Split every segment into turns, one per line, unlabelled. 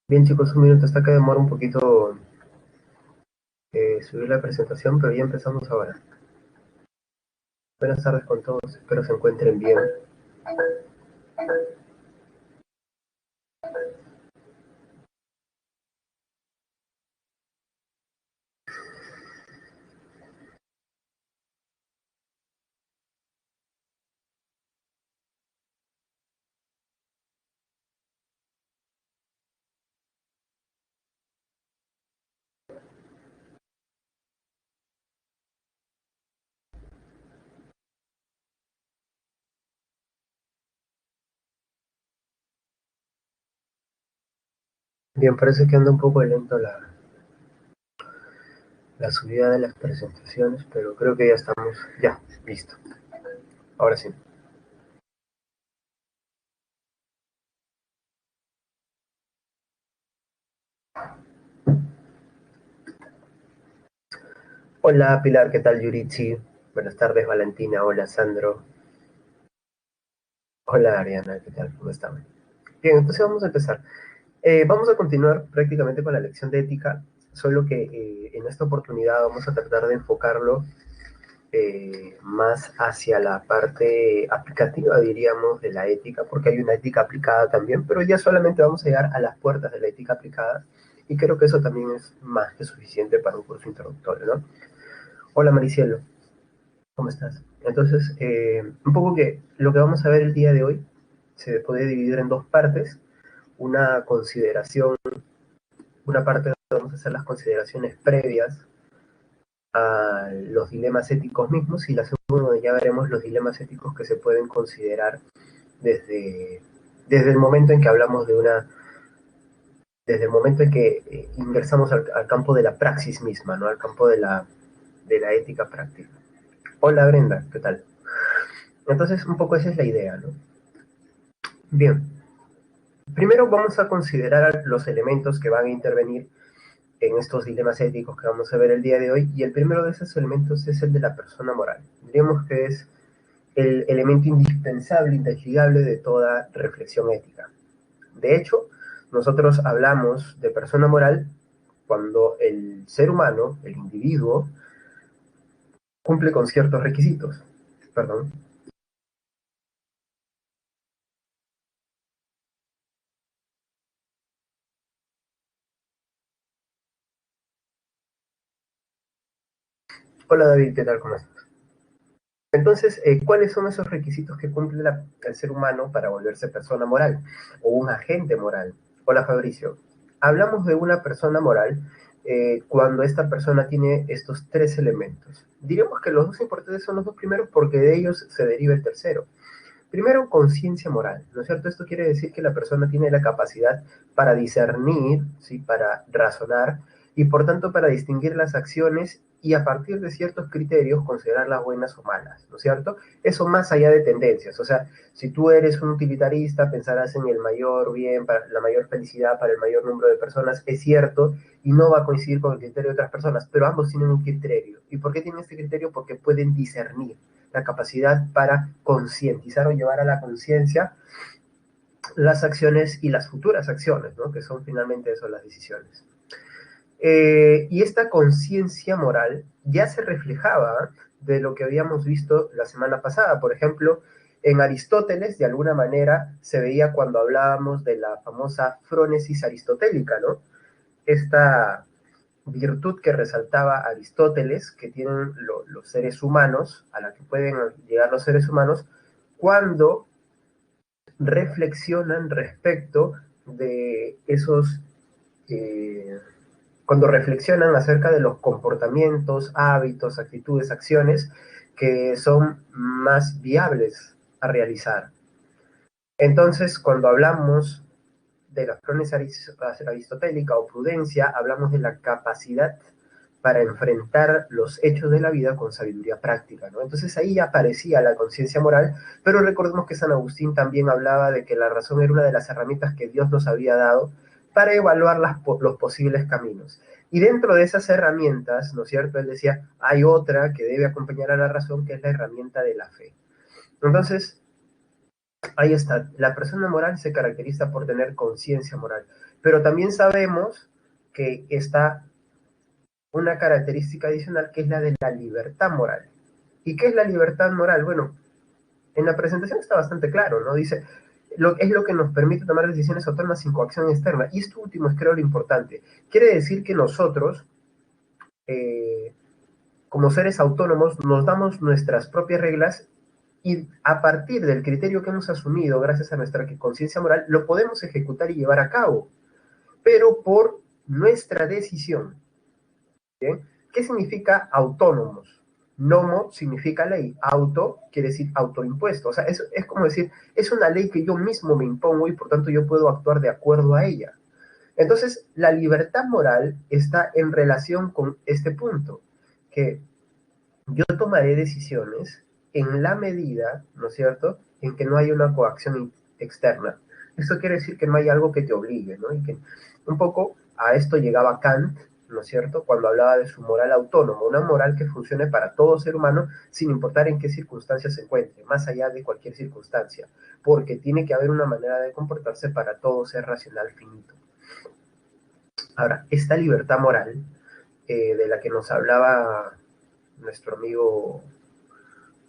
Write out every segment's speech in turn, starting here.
Bien, chicos, un minuto hasta que demora un poquito subir la presentación, pero ya empezamos ahora. Buenas tardes con todos, espero se encuentren bien. Bien, parece que anda un poco lento la subida de las presentaciones, pero creo que ya estamos, ya, listo. Ahora sí. Hola Pilar, ¿qué tal Yurichi? Buenas tardes Valentina, hola Sandro. Hola Ariana, ¿qué tal? ¿Cómo están? Bien, entonces vamos a empezar. Vamos a continuar prácticamente con la lección de ética, solo que en esta oportunidad vamos a tratar de enfocarlo más hacia la parte aplicativa, diríamos, de la ética, porque hay una ética aplicada también, pero ya solamente vamos a llegar a las puertas de la ética aplicada, y creo que eso también es más que suficiente para un curso introductorio, ¿no? Hola Maricielo, ¿cómo estás? Entonces, un poco que lo que vamos a ver el día de hoy se puede dividir en dos partes, una consideración, una parte donde vamos a hacer las consideraciones previas a los dilemas éticos mismos y la segunda ya veremos los dilemas éticos que se pueden considerar desde, desde el momento en que hablamos de una, desde el momento en que ingresamos al campo de la praxis misma, ¿no? Al campo de la ética práctica. Hola Brenda, ¿qué tal? Entonces un poco esa es la idea, ¿no? Bien, primero vamos a considerar los elementos que van a intervenir en estos dilemas éticos que vamos a ver el día de hoy y el primero de esos elementos es el de la persona moral. Diríamos que es el elemento indispensable, indeslizable de toda reflexión ética. De hecho, nosotros hablamos de persona moral cuando el ser humano, el individuo, cumple con ciertos requisitos. Perdón. Hola David, ¿qué tal? ¿Cómo estás? Entonces, ¿cuáles son esos requisitos que cumple el ser humano para volverse persona moral o un agente moral? Hola Fabricio. Hablamos de una persona moral cuando esta persona tiene estos tres elementos. Diríamos que los dos importantes son los dos primeros porque de ellos se deriva el tercero. Primero, conciencia moral, ¿no es cierto? Esto quiere decir que la persona tiene la capacidad para discernir, ¿sí? Para razonar y por tanto para distinguir las acciones y a partir de ciertos criterios considerarlas buenas o malas, ¿no es cierto? Eso más allá de tendencias, o sea, si tú eres un utilitarista, pensarás en el mayor bien, para la mayor felicidad para el mayor número de personas, es cierto, y no va a coincidir con el criterio de otras personas, pero ambos tienen un criterio. ¿Y por qué tienen este criterio? Porque pueden discernir la capacidad para concientizar o llevar a la conciencia las acciones y las futuras acciones, ¿no? Que son finalmente eso, las decisiones. Y esta conciencia moral ya se reflejaba de lo que habíamos visto la semana pasada. Por ejemplo, en Aristóteles, de alguna manera, se veía cuando hablábamos de la famosa frónesis aristotélica, ¿no? Esta virtud que resaltaba Aristóteles, que tienen los seres humanos, a la que pueden llegar los seres humanos, cuando reflexionan respecto de esos, eh, cuando reflexionan acerca de los comportamientos, hábitos, actitudes, acciones que son más viables a realizar. Entonces, cuando hablamos de la fronesis aristotélica o prudencia, hablamos de la capacidad para enfrentar los hechos de la vida con sabiduría práctica, ¿no? Entonces ahí ya aparecía la conciencia moral, pero recordemos que San Agustín también hablaba de que la razón era una de las herramientas que Dios nos había dado para evaluar los posibles caminos. Y dentro de esas herramientas, ¿no es cierto? Él decía, hay otra que debe acompañar a la razón, que es la herramienta de la fe. Entonces, Ahí está, la persona moral se caracteriza por tener conciencia moral, pero también sabemos que está una característica adicional que es la de la libertad moral. ¿Y qué es la libertad moral? Bueno, en la presentación está bastante claro, ¿no? Dice, es lo que nos permite tomar decisiones autónomas sin coacción externa. Y esto último es creo lo importante. Quiere decir que nosotros, eh, como seres autónomos, nos damos nuestras propias reglas y a partir del criterio que hemos asumido gracias a nuestra conciencia moral, lo podemos ejecutar y llevar a cabo, pero por nuestra decisión. ¿Bien? ¿Qué significa autónomos? Nomo significa ley, auto quiere decir autoimpuesto, o sea, es como decir, es una ley que yo mismo me impongo y por tanto yo puedo actuar de acuerdo a ella. Entonces, la libertad moral está en relación con este punto, que yo tomaré decisiones en la medida, ¿no es cierto?, en que no hay una coacción externa. Esto quiere decir que no hay algo que te obligue, ¿no? Y que un poco a esto llegaba Kant, ¿no es cierto?, cuando hablaba de su moral autónoma, una moral que funcione para todo ser humano sin importar en qué circunstancias se encuentre, más allá de cualquier circunstancia, porque tiene que haber una manera de comportarse para todo ser racional finito. Ahora, esta libertad moral de la que nos hablaba nuestro amigo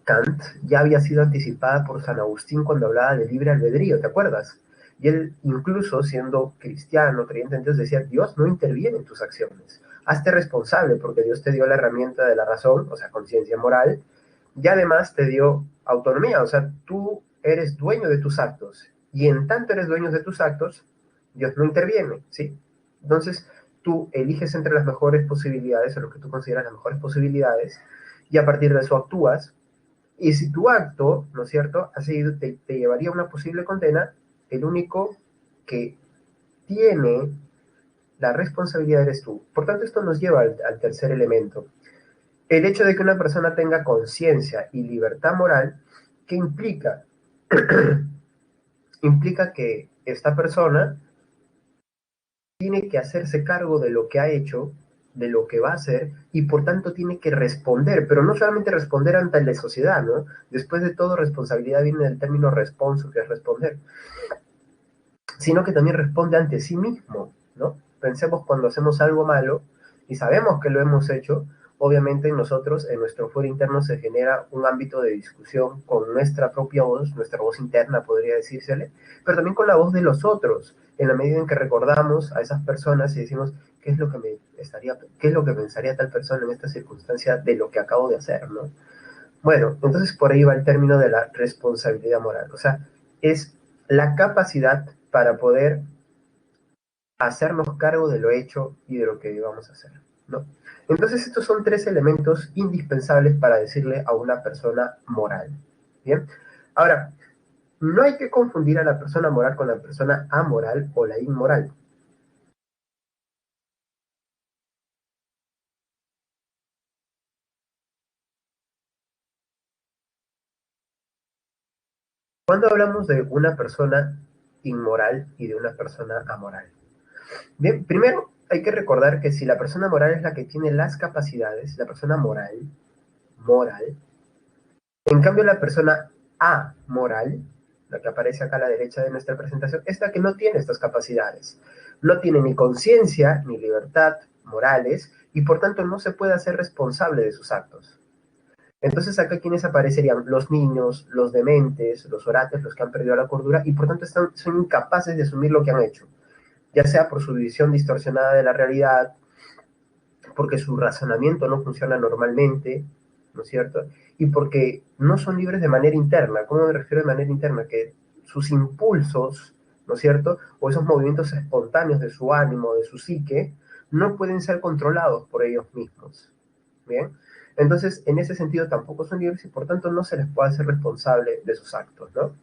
Kant ya había sido anticipada por San Agustín cuando hablaba de libre albedrío, ¿te acuerdas? Y él, incluso siendo cristiano, creyente en Dios, decía, Dios no interviene en tus acciones. Hazte responsable porque Dios te dio la herramienta de la razón, o sea, conciencia moral, y además te dio autonomía, o sea, tú eres dueño de tus actos. Y en tanto eres dueño de tus actos, Dios no interviene, ¿sí? Entonces, tú eliges entre las mejores posibilidades, o lo que tú consideras las mejores posibilidades, y a partir de eso actúas, y si tu acto, ¿no es cierto?, te llevaría a una posible condena, el único que tiene la responsabilidad eres tú. Por tanto, esto nos lleva al tercer elemento. El hecho de que una persona tenga conciencia y libertad moral, ¿qué implica? Implica que esta persona tiene que hacerse cargo de lo que ha hecho, de lo que va a hacer, y por tanto tiene que responder, pero no solamente responder ante la sociedad, ¿no? Después de todo, responsabilidad viene del término responso, que es responder, sino que también responde ante sí mismo, ¿no? Pensemos cuando hacemos algo malo y sabemos que lo hemos hecho, obviamente en nosotros, en nuestro fuero interno, se genera un ámbito de discusión con nuestra propia voz, nuestra voz interna, podría decírsele, pero también con la voz de los otros, en la medida en que recordamos a esas personas y decimos, ¿qué es lo que qué es lo que pensaría tal persona en esta circunstancia de lo que acabo de hacer, ¿no? Bueno, entonces por ahí va el término de la responsabilidad moral, o sea, es la capacidad para poder hacernos cargo de lo hecho y de lo que íbamos a hacer, ¿no? Entonces estos son tres elementos indispensables para decirle a una persona moral, ¿bien? Ahora, no hay que confundir a la persona moral con la persona amoral o la inmoral. Cuando hablamos de una persona inmoral y de una persona amoral. Bien, primero hay que recordar que si la persona moral es la que tiene las capacidades, la persona moral, en cambio la persona amoral, la que aparece acá a la derecha de nuestra presentación, es la que no tiene estas capacidades. No tiene ni conciencia ni libertad morales y por tanto no se puede hacer responsable de sus actos. Entonces acá quienes aparecerían los niños, los dementes, los orates, los que han perdido la cordura y por tanto son incapaces de asumir lo que han hecho, ya sea por su visión distorsionada de la realidad, porque su razonamiento no funciona normalmente, ¿no es cierto? Y porque no son libres de manera interna. ¿Cómo me refiero de manera interna? Que sus impulsos, ¿no es cierto? O esos movimientos espontáneos de su ánimo, de su psique, no pueden ser controlados por ellos mismos. ¿Bien? Entonces, en ese sentido tampoco son libres y por tanto no se les puede hacer responsable de sus actos, ¿no?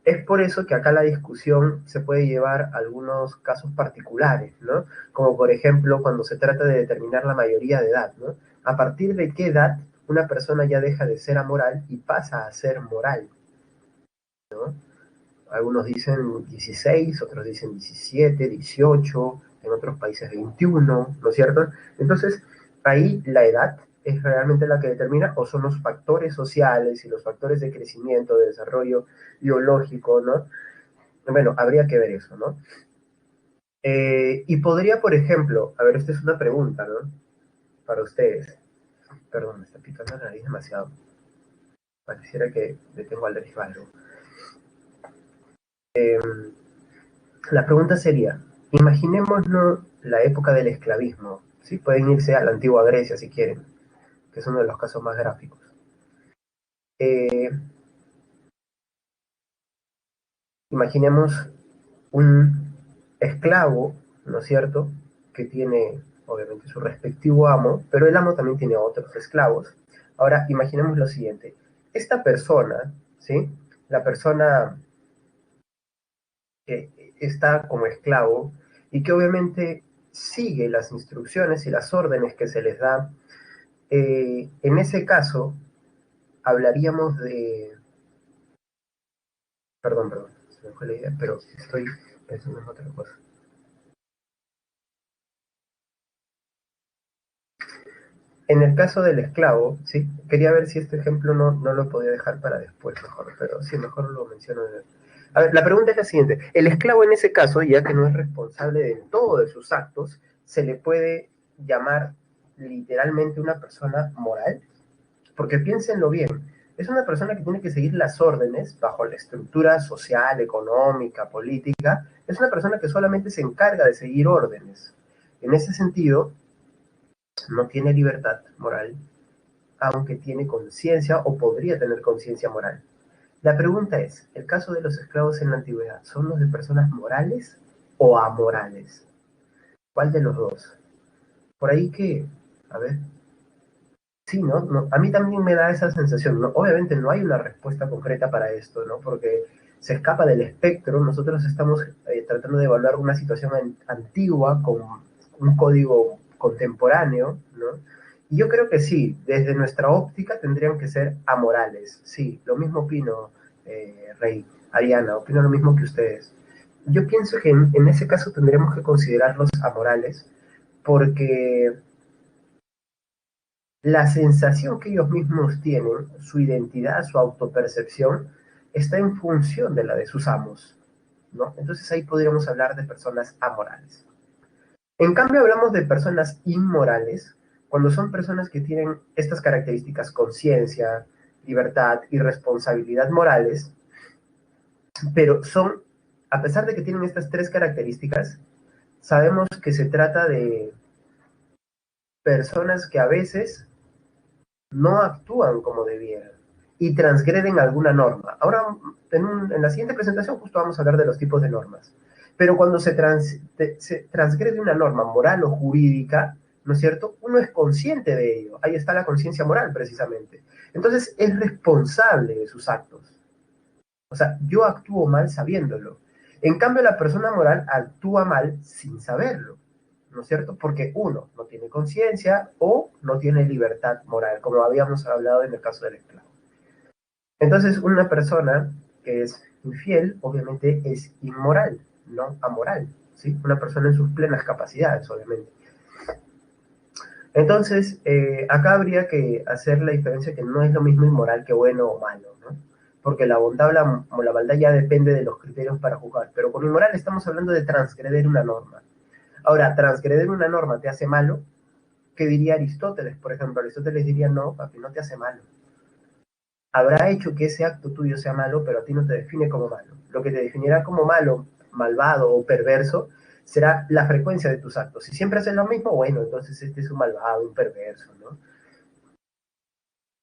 Es por eso que acá la discusión se puede llevar a algunos casos particulares, ¿no? Como por ejemplo cuando se trata de determinar la mayoría de edad, ¿no? A partir de qué edad una persona ya deja de ser amoral y pasa a ser moral, ¿no? Algunos dicen 16, otros dicen 17, 18, en otros países 21, ¿no es cierto? Entonces, ahí la edad es realmente la que determina, o son los factores sociales y los factores de crecimiento, de desarrollo biológico, ¿no? Bueno, habría que ver eso, ¿no? Y podría, por ejemplo, a ver, esta es una pregunta, ¿no? Para ustedes. Perdón, me está picando la nariz demasiado. Pareciera que le tengo alergia a algo. La pregunta sería, imaginémonos la época del esclavismo, ¿sí? Pueden irse a la antigua Grecia si quieren, que es uno de los casos más gráficos. Eh, Imaginemos un esclavo, ¿no es cierto?, que tiene obviamente su respectivo amo, pero el amo también tiene otros esclavos. Ahora, imaginemos lo siguiente. Esta persona, ¿sí? La persona que está como esclavo y que obviamente sigue las instrucciones y las órdenes que se les da, en ese caso hablaríamos de... Perdón, se me fue la idea, pero estoy pensando en otra cosa. En el caso del esclavo, sí, quería ver si este ejemplo no lo podía dejar para después mejor, pero sí, mejor lo menciono. A ver, la pregunta es la siguiente. El esclavo en ese caso, ya que no es responsable de todo de sus actos, ¿se le puede llamar literalmente una persona moral? Porque piénsenlo bien, es una persona que tiene que seguir las órdenes bajo la estructura social, económica, política, es una persona que solamente se encarga de seguir órdenes. En ese sentido, no tiene libertad moral, aunque tiene conciencia o podría tener conciencia moral. La pregunta es, ¿el caso de los esclavos en la antigüedad son los de personas morales o amorales? ¿Cuál de los dos? Por ahí que, a ver, sí, ¿no? A mí también me da esa sensación, ¿no? Obviamente no hay una respuesta concreta para esto, ¿no? Porque se escapa del espectro, nosotros estamos tratando de evaluar una situación antigua con un código contemporáneo, ¿no? Y yo creo que sí, desde nuestra óptica tendrían que ser amorales, sí, lo mismo opino, Rey, Ariana, opino lo mismo que ustedes. Yo pienso que en ese caso tendríamos que considerarlos amorales porque la sensación que ellos mismos tienen, su identidad, su autopercepción, está en función de la de sus amos, ¿no? Entonces ahí podríamos hablar de personas amorales. En cambio, hablamos de personas inmorales cuando son personas que tienen estas características, conciencia, libertad y responsabilidad morales, pero son, a pesar de que tienen estas tres características, sabemos que se trata de personas que a veces no actúan como debieran y transgreden alguna norma. Ahora, en la siguiente presentación justo vamos a hablar de los tipos de normas. Pero cuando se transgrede una norma moral o jurídica, ¿no es cierto? Uno es consciente de ello. Ahí está la conciencia moral, precisamente. Entonces, es responsable de sus actos. O sea, yo actúo mal sabiéndolo. En cambio, la persona moral actúa mal sin saberlo, ¿no es cierto? Porque uno no tiene conciencia o no tiene libertad moral, como habíamos hablado en el caso del esclavo. Entonces, una persona que es infiel, obviamente es inmoral, no amoral, ¿sí? Una persona en sus plenas capacidades, obviamente. Entonces, acá habría que hacer la diferencia que no es lo mismo inmoral que bueno o malo, ¿no? Porque la bondad o la maldad ya depende de los criterios para juzgar. Pero con inmoral estamos hablando de transgredir una norma. Ahora, transgredir una norma te hace malo. ¿Qué diría Aristóteles? Por ejemplo, Aristóteles diría, no, papi, no te hace malo. Habrá hecho que ese acto tuyo sea malo, pero a ti no te define como malo. Lo que te definirá como malo, malvado o perverso será la frecuencia de tus actos. Si siempre haces lo mismo, bueno, entonces este es un malvado, un perverso, ¿no?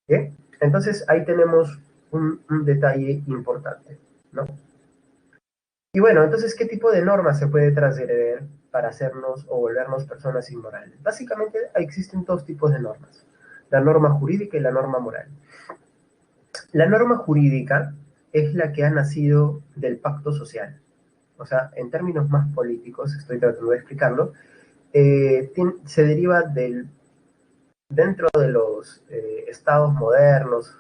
¿Bien? Entonces ahí tenemos un detalle importante, ¿no? Y bueno, entonces, ¿qué tipo de normas se puede transgredir para hacernos o volvernos personas inmorales? Básicamente existen dos tipos de normas, la norma jurídica y la norma moral. La norma jurídica es la que ha nacido del pacto social. O sea, en términos más políticos, estoy tratando de explicarlo, se deriva dentro de los estados modernos,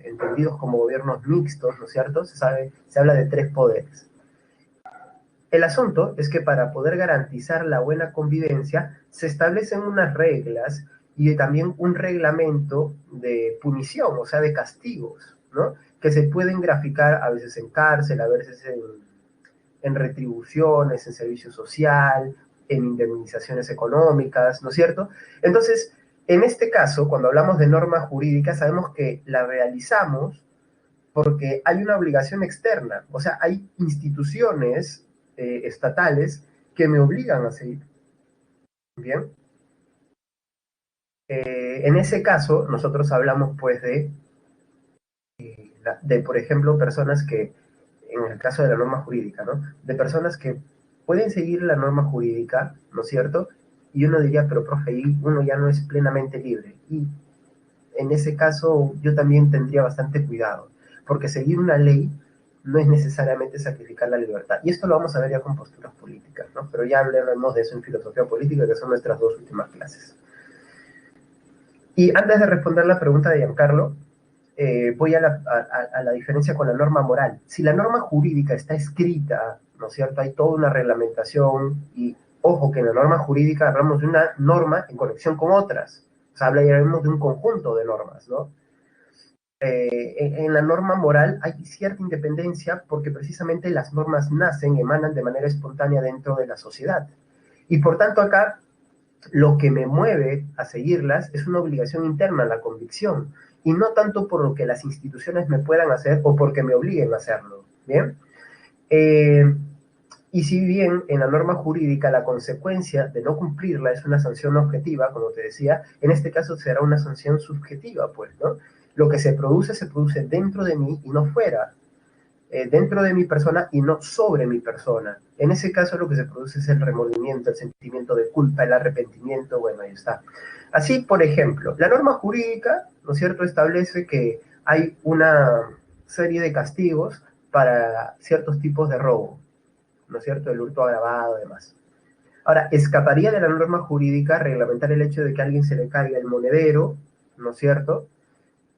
entendidos como gobiernos mixtos, ¿no es cierto? Se habla de tres poderes. El asunto es que para poder garantizar la buena convivencia se establecen unas reglas y también un reglamento de punición, o sea, de castigos, ¿no? Que se pueden graficar a veces en cárcel, a veces en retribuciones, en servicio social, en indemnizaciones económicas, ¿no es cierto? Entonces, en este caso, cuando hablamos de norma jurídica, sabemos que la realizamos porque hay una obligación externa, o sea, hay instituciones estatales que me obligan a seguir. Bien. En ese caso, nosotros hablamos pues por ejemplo, personas que, en el caso de la norma jurídica, ¿no? De personas que pueden seguir la norma jurídica, ¿no es cierto? Y uno diría, pero profe, ahí uno ya no es plenamente libre. Y en ese caso yo también tendría bastante cuidado, porque seguir una ley no es necesariamente sacrificar la libertad. Y esto lo vamos a ver ya con posturas políticas, ¿no? Pero ya hablaremos de eso en filosofía política, que son nuestras dos últimas clases. Y antes de responder la pregunta de Giancarlo, voy a la diferencia con la norma moral. Si la norma jurídica está escrita, ¿no es cierto? Hay toda una reglamentación y, ojo, que en la norma jurídica hablamos de una norma en conexión con otras. O sea, hablaremos de un conjunto de normas, ¿no? En la norma moral hay cierta independencia porque precisamente las normas nacen, emanan de manera espontánea dentro de la sociedad. Y por tanto acá lo que me mueve a seguirlas es una obligación interna, la convicción, y no tanto por lo que las instituciones me puedan hacer o porque me obliguen a hacerlo. ¿Bien? Eh, y si bien en la norma jurídica la consecuencia de no cumplirla es una sanción objetiva, como te decía, en este caso será una sanción subjetiva, pues, ¿no? Lo que se produce dentro de mí y no fuera, dentro de mi persona y no sobre mi persona. En ese caso lo que se produce es el remordimiento, el sentimiento de culpa, el arrepentimiento, bueno, ahí está. Así, por ejemplo, la norma jurídica, ¿no es cierto?, establece que hay una serie de castigos para ciertos tipos de robo, ¿no es cierto?, el hurto agravado y demás. Ahora, escaparía de la norma jurídica reglamentar el hecho de que a alguien se le caiga el monedero, ¿no es cierto?,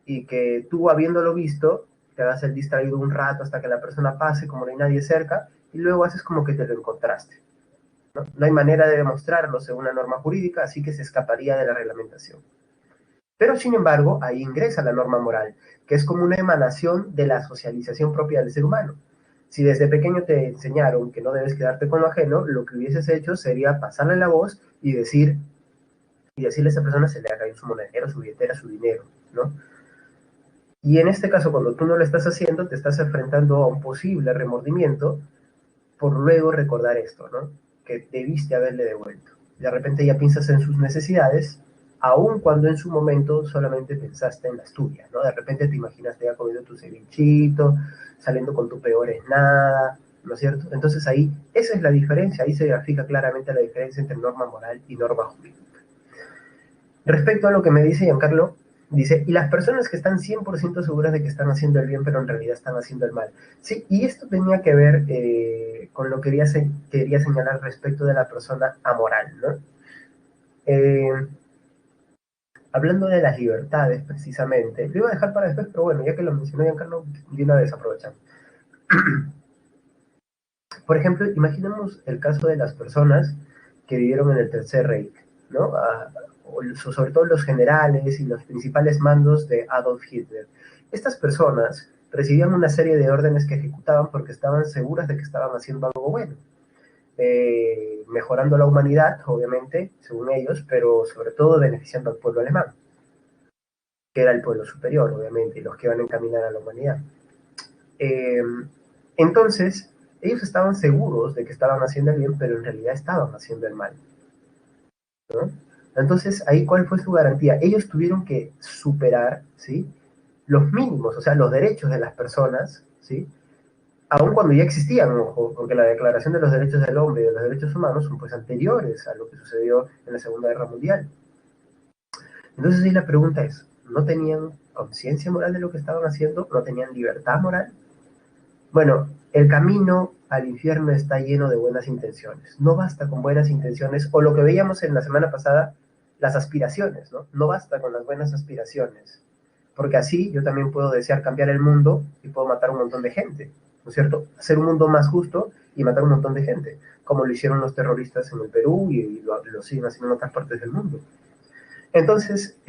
y que tú, habiéndolo visto, te hagas el distraído un rato hasta que la persona pase, como no hay nadie cerca, y luego haces como que te lo encontraste. ¿No? No hay manera de demostrarlo según una norma jurídica, así que se escaparía de la reglamentación. Pero, sin embargo, ahí ingresa la norma moral, que es como una emanación de la socialización propia del ser humano. Si desde pequeño te enseñaron que no debes quedarte con lo ajeno, lo que hubieses hecho sería pasarle la voz y decirle a esa persona se le ha caído su monedero, su billetera, su dinero, ¿no? Y en este caso, cuando tú no lo estás haciendo, te estás enfrentando a un posible remordimiento por luego recordar esto, ¿no? Que debiste haberle devuelto. De repente ya piensas en sus necesidades, aun cuando en su momento solamente pensaste en las tuyas, ¿no? De repente te imaginaste ya comiendo tu cevichito, saliendo con tu peor es nada, ¿no es cierto? Entonces ahí, esa es la diferencia, ahí se grafica claramente la diferencia entre norma moral y norma jurídica. Respecto a lo que me dice Giancarlo, dice, y las personas que están 100% seguras de que están haciendo el bien, pero en realidad están haciendo el mal. Sí, y esto tenía que ver con lo que quería señalar respecto de la persona amoral, ¿no? Eh, Hablando de las libertades, precisamente, lo iba a dejar para después, pero bueno, ya que lo mencionó Giancarlo, de una vez aprovechando. Por ejemplo, imaginemos el caso de las personas que vivieron en el Tercer Reich, ¿no? Sobre todo los generales y los principales mandos de Adolf Hitler. Estas personas recibían una serie de órdenes que ejecutaban porque estaban seguras de que estaban haciendo algo bueno, mejorando la humanidad, obviamente, según ellos, pero sobre todo beneficiando al pueblo alemán, que era el pueblo superior, obviamente, y los que iban a encaminar a la humanidad. Eh, entonces, ellos estaban seguros de que estaban haciendo el bien, pero en realidad estaban haciendo el mal, ¿no? Entonces, ahí, ¿cuál fue su garantía? Ellos tuvieron que superar, ¿sí?, los mínimos, o sea, los derechos de las personas, ¿sí?, aun cuando ya existían, ojo, porque la Declaración de los Derechos del Hombre y de los Derechos Humanos son pues anteriores a lo que sucedió en la Segunda Guerra Mundial. Entonces, ahí la pregunta es, ¿no tenían conciencia moral de lo que estaban haciendo? ¿No tenían libertad moral? Bueno, el camino al infierno está lleno de buenas intenciones. No basta con buenas intenciones, o lo que veíamos en la semana pasada, las aspiraciones, ¿no? No basta con las buenas aspiraciones, porque así yo también puedo desear cambiar el mundo y puedo matar a un montón de gente, ¿no es cierto? Hacer un mundo más justo y matar a un montón de gente, como lo hicieron los terroristas en el Perú y lo siguen haciendo en otras partes del mundo. Entonces,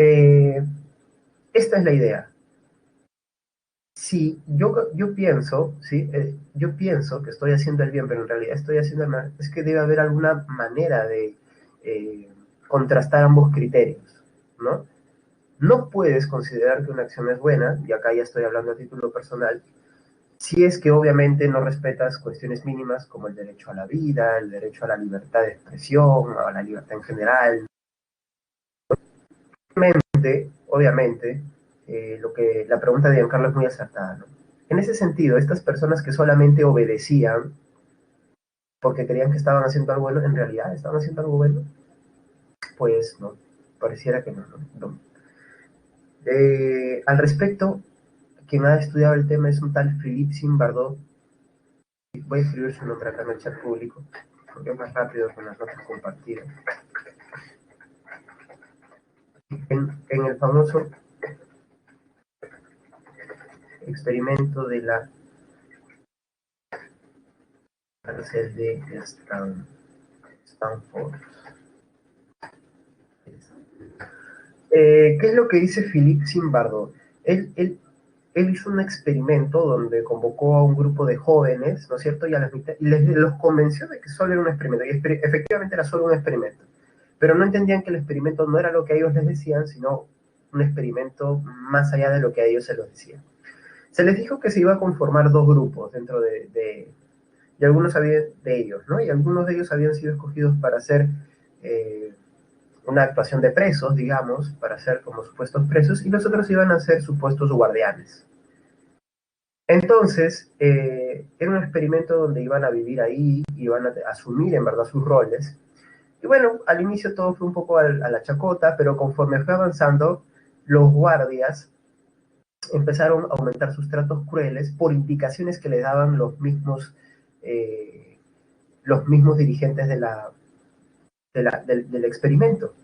esta es la idea. Si yo pienso, ¿sí? Yo pienso que estoy haciendo el bien, pero en realidad estoy haciendo el mal, es que debe haber alguna manera de eh, contrastar ambos criterios, ¿no? No puedes considerar que una acción es buena, y acá ya estoy hablando a título personal, si es que obviamente no respetas cuestiones mínimas como el derecho a la vida, el derecho a la libertad de expresión, a la libertad en general. Obviamente, la pregunta de Giancarlo es muy acertada, ¿no? En ese sentido, estas personas que solamente obedecían porque creían que estaban haciendo algo bueno, en realidad estaban haciendo algo bueno, pues no, pareciera que no. Al respecto, quien ha estudiado el tema es un tal Philippe Zimbardo. Voy a escribir su nombre acá en el chat público, porque es más rápido con las notas compartidas. En el famoso experimento de la cárcel de Stanford. ¿Qué es lo que dice Philippe Zimbardo? Él hizo un experimento donde convocó a un grupo de jóvenes, ¿no es cierto? Y a los convenció de que solo era un experimento. Y efectivamente era solo un experimento. Pero no entendían que el experimento no era lo que a ellos les decían, sino un experimento más allá de lo que a ellos se los decía. Se les dijo que se iba a conformar dos grupos dentro y algunos habían de ellos, ¿no? Y algunos de ellos habían sido escogidos para hacer una actuación de presos, digamos, para ser como supuestos presos, y los otros iban a ser supuestos guardianes. Entonces, era un experimento donde iban a vivir ahí, iban a asumir en verdad sus roles. Y bueno, al inicio todo fue un poco a la chacota, pero conforme fue avanzando, los guardias empezaron a aumentar sus tratos crueles por indicaciones que le daban los mismos dirigentes del experimento.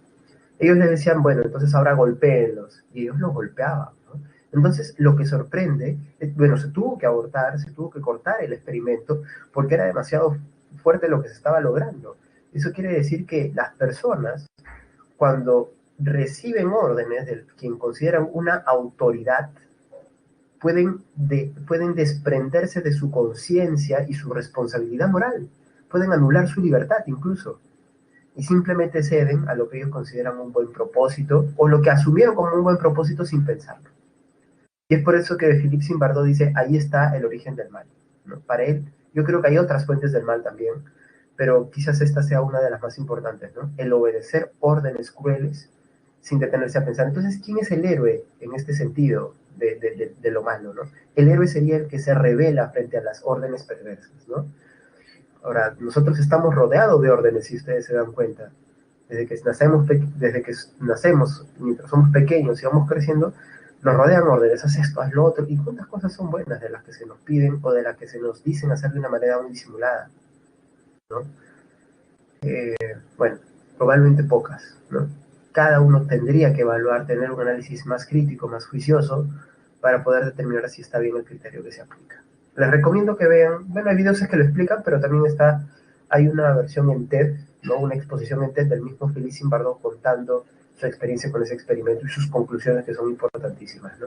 Ellos les decían, bueno, entonces ahora golpéenlos, y ellos los golpeaban, ¿no? Entonces, lo que sorprende, bueno, se tuvo que abortar, se tuvo que cortar el experimento, porque era demasiado fuerte lo que se estaba logrando. Eso quiere decir que las personas, cuando reciben órdenes de quien consideran una autoridad, pueden desprenderse de su conciencia y su responsabilidad moral, pueden anular su libertad incluso, y simplemente ceden a lo que ellos consideran un buen propósito o lo que asumieron como un buen propósito sin pensarlo. Y es por eso que Philippe Zimbardo dice, ahí está el origen del mal, ¿no? Para él, yo creo que hay otras fuentes del mal también, pero quizás esta sea una de las más importantes, ¿no? El obedecer órdenes crueles sin detenerse a pensar. Entonces, ¿quién es el héroe en este sentido de lo malo, ¿no? El héroe sería el que se revela frente a las órdenes perversas, ¿no? Ahora, nosotros estamos rodeados de órdenes, si ustedes se dan cuenta. Desde que nacemos, mientras somos pequeños y vamos creciendo, nos rodean órdenes, haz esto, haz lo otro. ¿Y cuántas cosas son buenas de las que se nos piden o de las que se nos dicen hacer de una manera muy disimulada, ¿no? Bueno, probablemente pocas, ¿no? Cada uno tendría que evaluar, tener un análisis más crítico, más juicioso, para poder determinar si está bien el criterio que se aplica. Les recomiendo que vean, bueno, hay videos que lo explican, pero también hay una versión en TED, ¿no? Una exposición en TED del mismo Philippe Zimbardo contando su experiencia con ese experimento y sus conclusiones que son importantísimas, ¿no?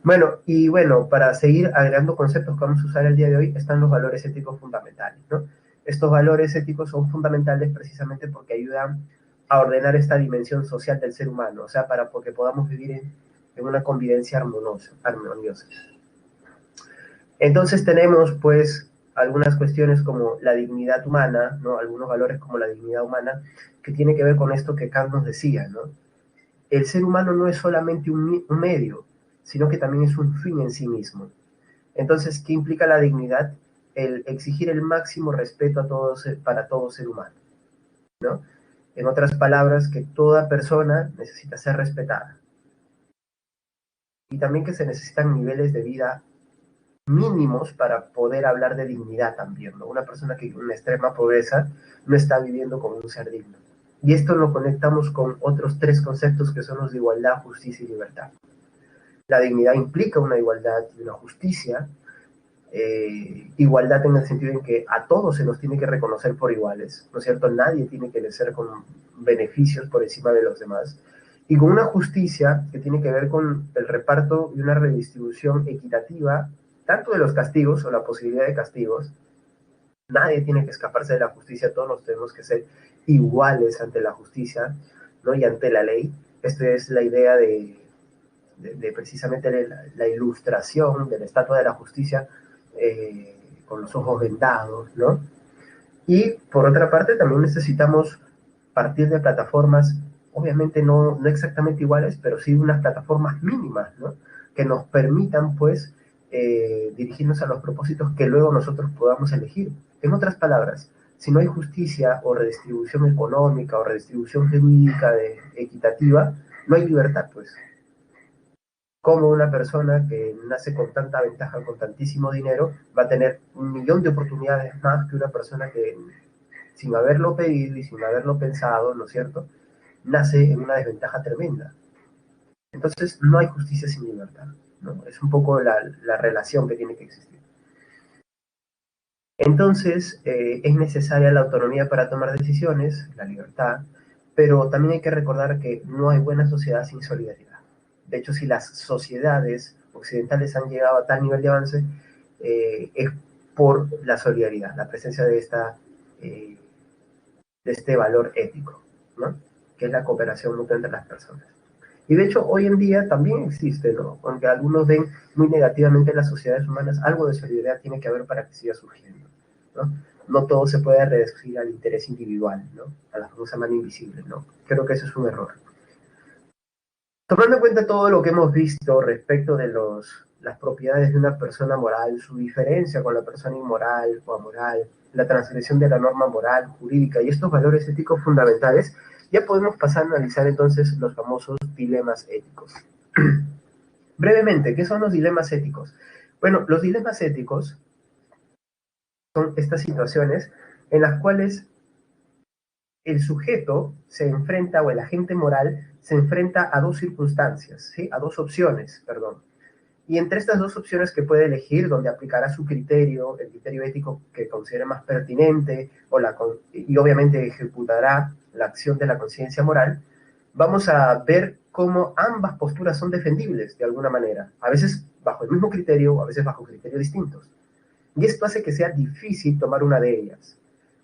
Bueno, y bueno, para seguir agregando conceptos que vamos a usar el día de hoy, están los valores éticos fundamentales, ¿no? Estos valores éticos son fundamentales precisamente porque ayudan a ordenar esta dimensión social del ser humano, o sea, para que podamos vivir en una convivencia armoniosa. Entonces tenemos, pues, algunas cuestiones como la dignidad humana, ¿no? Algunos valores como la dignidad humana, que tiene que ver con esto que Kant nos decía, ¿no? El ser humano no es solamente un medio, sino que también es un fin en sí mismo. Entonces, ¿qué implica la dignidad? El exigir el máximo respeto para todo ser humano, ¿no? En otras palabras, que toda persona necesita ser respetada. Y también que se necesitan niveles de vida mínimos para poder hablar de dignidad también, ¿no? Una persona que en extrema pobreza no está viviendo como un ser digno. Y esto lo conectamos con otros tres conceptos que son los de igualdad, justicia y libertad. La dignidad implica una igualdad y una justicia, igualdad en el sentido en que a todos se nos tiene que reconocer por iguales, ¿no es cierto? Nadie tiene que ser con beneficios por encima de los demás. y con una justicia que tiene que ver con el reparto y una redistribución equitativa, tanto de los castigos o la posibilidad de castigos. Nadie tiene que escaparse de la justicia, todos nos tenemos que ser iguales ante la justicia, ¿no? Y ante la ley. Esta es la idea de precisamente la ilustración de la estatua de la justicia con los ojos vendados, ¿no? Y por otra parte también necesitamos partir de plataformas, obviamente no exactamente iguales, pero sí unas plataformas mínimas, ¿no? Que nos permitan, pues, dirigirnos a los propósitos que luego nosotros podamos elegir. En otras palabras, si no hay justicia o redistribución económica o redistribución jurídica equitativa, no hay libertad, pues. Como una persona que nace con tanta ventaja, con tantísimo dinero, va a tener 1.000.000 de oportunidades más que una persona que, sin haberlo pedido y sin haberlo pensado, ¿no es cierto?, nace en una desventaja tremenda. Entonces, no hay justicia sin libertad, ¿no? Es un poco la relación que tiene que existir. Entonces, es necesaria la autonomía para tomar decisiones, la libertad, pero también hay que recordar que no hay buena sociedad sin solidaridad. De hecho, si las sociedades occidentales han llegado a tal nivel de avance, es por la solidaridad, la presencia de este valor ético, ¿no? Que es la cooperación mutua entre las personas. Y de hecho, hoy en día también existe, ¿no? Aunque algunos ven muy negativamente las sociedades humanas, algo de solidaridad tiene que haber para que siga surgiendo, ¿no? No todo se puede reducir al interés individual, ¿no? A la famosa mano invisible, ¿no? Creo que eso es un error. Tomando en cuenta todo lo que hemos visto respecto de las propiedades de una persona moral, su diferencia con la persona inmoral o amoral, la transgresión de la norma moral, jurídica y estos valores éticos fundamentales, ya podemos pasar a analizar entonces los famosos dilemas éticos. Brevemente, ¿qué son los dilemas éticos? Bueno, los dilemas éticos son estas situaciones en las cuales el sujeto se enfrenta, o el agente moral se enfrenta a dos circunstancias, ¿sí? A dos opciones, perdón. Y entre estas dos opciones que puede elegir, donde aplicará su criterio, el criterio ético que considere más pertinente, y obviamente ejecutará la acción de la conciencia moral, vamos a ver cómo ambas posturas son defendibles de alguna manera, a veces bajo el mismo criterio, a veces bajo criterios distintos. Y esto hace que sea difícil tomar una de ellas,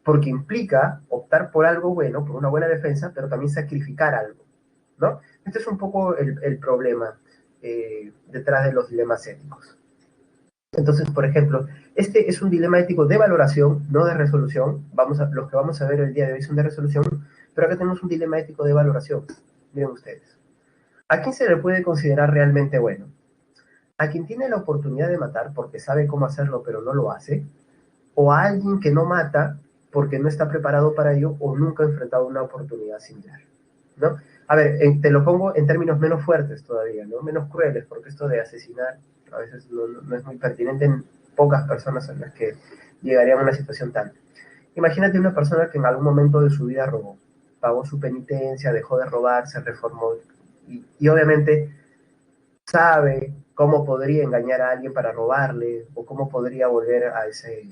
porque implica optar por algo bueno, por una buena defensa, pero también sacrificar algo, ¿no? Este es un poco el problema detrás de los dilemas éticos. Entonces, por ejemplo, este es un dilema ético de valoración, no de resolución. Los que vamos a ver el día de hoy son de resolución, pero acá tenemos un dilema ético de valoración. Miren ustedes. ¿A quién se le puede considerar realmente bueno? ¿A quien tiene la oportunidad de matar porque sabe cómo hacerlo pero no lo hace? ¿O a alguien que no mata porque no está preparado para ello o nunca ha enfrentado una oportunidad similar? ¿No? A ver, te lo pongo en términos menos fuertes todavía, ¿no? Menos crueles, porque esto de asesinar a veces no es muy pertinente en pocas personas en las que llegarían a una situación tal. Imagínate una persona que en algún momento de su vida robó, pagó su penitencia, dejó de robar, se reformó y obviamente sabe cómo podría engañar a alguien para robarle o cómo podría volver a ese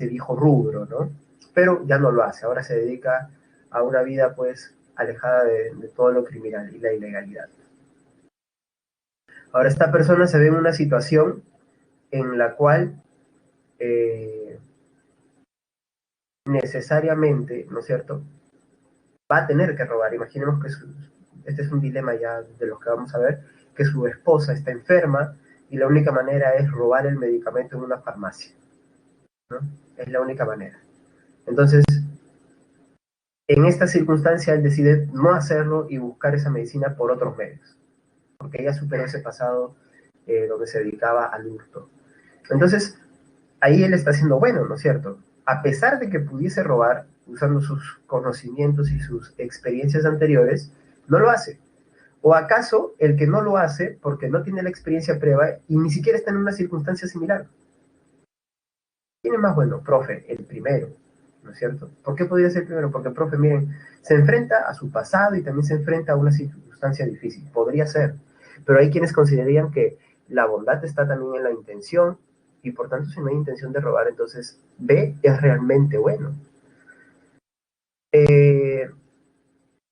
viejo rubro, ¿no? Pero ya no lo hace, ahora se dedica a una vida pues alejada de todo lo criminal y la ilegalidad. Ahora esta persona se ve en una situación en la cual necesariamente, ¿no es cierto?, va a tener que robar. Imaginemos que este es un dilema ya de los que vamos a ver, que su esposa está enferma y la única manera es robar el medicamento en una farmacia, ¿no? Es la única manera. Entonces, en esta circunstancia él decide no hacerlo y buscar esa medicina por otros medios, porque ella superó ese pasado donde se dedicaba al hurto. Entonces, ahí él está siendo bueno, ¿no es cierto? A pesar de que pudiese robar usando sus conocimientos y sus experiencias anteriores, no lo hace. ¿O acaso el que no lo hace porque no tiene la experiencia previa y ni siquiera está en una circunstancia similar? ¿Quién es más bueno? Profe, el primero, ¿no es cierto? ¿Por qué podría ser el primero? Porque, profe, miren, se enfrenta a su pasado y también se enfrenta a una circunstancia difícil. Podría ser. Pero hay quienes considerarían que la bondad está también en la intención y por tanto si no hay intención de robar, entonces B es realmente bueno.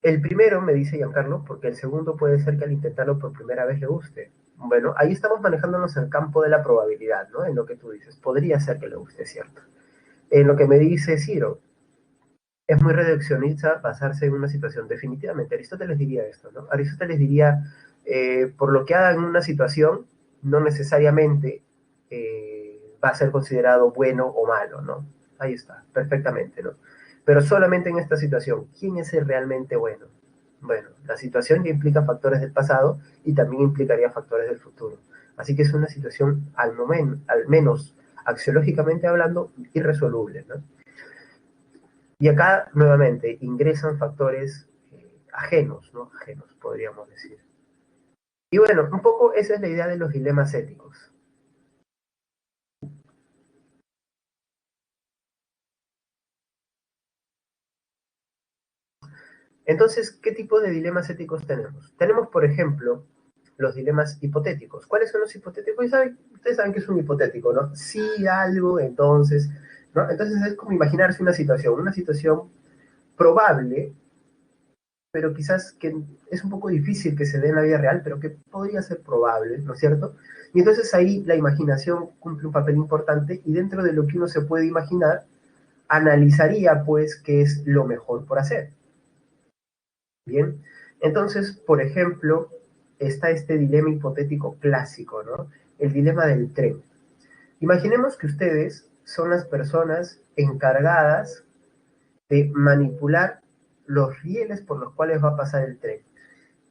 El primero, me dice Giancarlo, porque el segundo puede ser que al intentarlo por primera vez le guste. Bueno, ahí estamos manejándonos en el campo de la probabilidad, ¿no? En lo que tú dices. Podría ser que le guste, ¿cierto? En lo que me dice Ciro, es muy reduccionista basarse en una situación. Definitivamente, Aristóteles diría esto, ¿no? Aristóteles diría, por lo que haga en una situación, no necesariamente va a ser considerado bueno o malo, ¿no? Ahí está, perfectamente, ¿no? Pero solamente en esta situación, ¿quién es el realmente bueno? Bueno, la situación ya implica factores del pasado y también implicaría factores del futuro. Así que es una situación, al menos axiológicamente hablando, irresoluble, ¿no? Y acá, nuevamente, ingresan factores ajenos, ¿no? Ajenos, podríamos decir. Y bueno, un poco esa es la idea de los dilemas éticos. Entonces, ¿qué tipo de dilemas éticos tenemos? Tenemos, por ejemplo, los dilemas hipotéticos. ¿Cuáles son los hipotéticos? Ustedes saben que es un hipotético, ¿no? Si algo, entonces, ¿no? Entonces es como imaginarse una situación probable, pero quizás que es un poco difícil que se dé en la vida real, pero que podría ser probable, ¿no es cierto? Y entonces ahí la imaginación cumple un papel importante y dentro de lo que uno se puede imaginar, analizaría pues qué es lo mejor por hacer. Bien, entonces, por ejemplo, está este dilema hipotético clásico, ¿no? El dilema del tren. Imaginemos que ustedes son las personas encargadas de manipular los rieles por los cuales va a pasar el tren.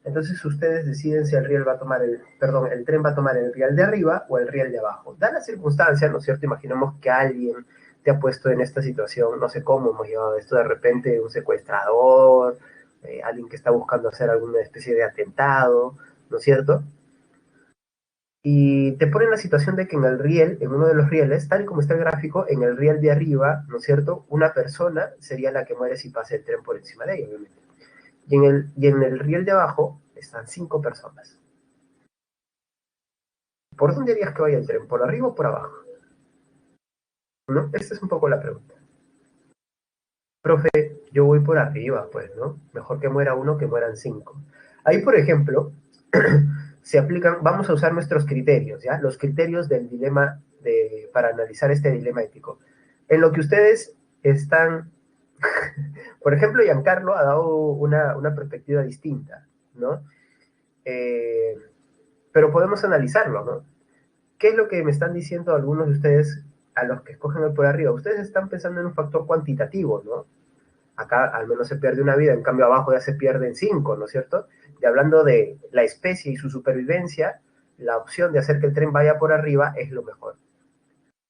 Entonces ustedes deciden si el riel va a tomar perdón, el tren va a tomar el riel de arriba o el riel de abajo. Da la circunstancia, ¿no es cierto? Imaginemos que alguien te ha puesto en esta situación, no sé cómo hemos llevado esto de repente, un secuestrador, alguien que está buscando hacer alguna especie de atentado, ¿no es cierto? Y te pone en la situación de que en el riel, en uno de los rieles, tal y como está el gráfico, en el riel de arriba, ¿no es cierto? Una persona sería la que muere si pasa el tren por encima de ella, obviamente. Y en el riel de abajo están 5 personas. ¿Por dónde harías que vaya el tren? ¿Por arriba o por abajo? ¿No? Esta es un poco la pregunta. Profe, yo voy por arriba, pues, ¿no? Mejor que muera uno que mueran 5. Ahí, por ejemplo, se aplican, vamos a usar nuestros criterios, ¿ya? Los criterios del dilema, para analizar este dilema ético. En lo que ustedes están, por ejemplo, Giancarlo ha dado una perspectiva distinta, ¿no? Eh, pero podemos analizarlo, ¿no? ¿Qué es lo que me están diciendo algunos de ustedes a los que escogen el por arriba? Ustedes están pensando en un factor cuantitativo, ¿no? Acá al menos se pierde una vida, en cambio abajo ya se pierden 5, ¿no es cierto? Y hablando de la especie y su supervivencia, la opción de hacer que el tren vaya por arriba es lo mejor.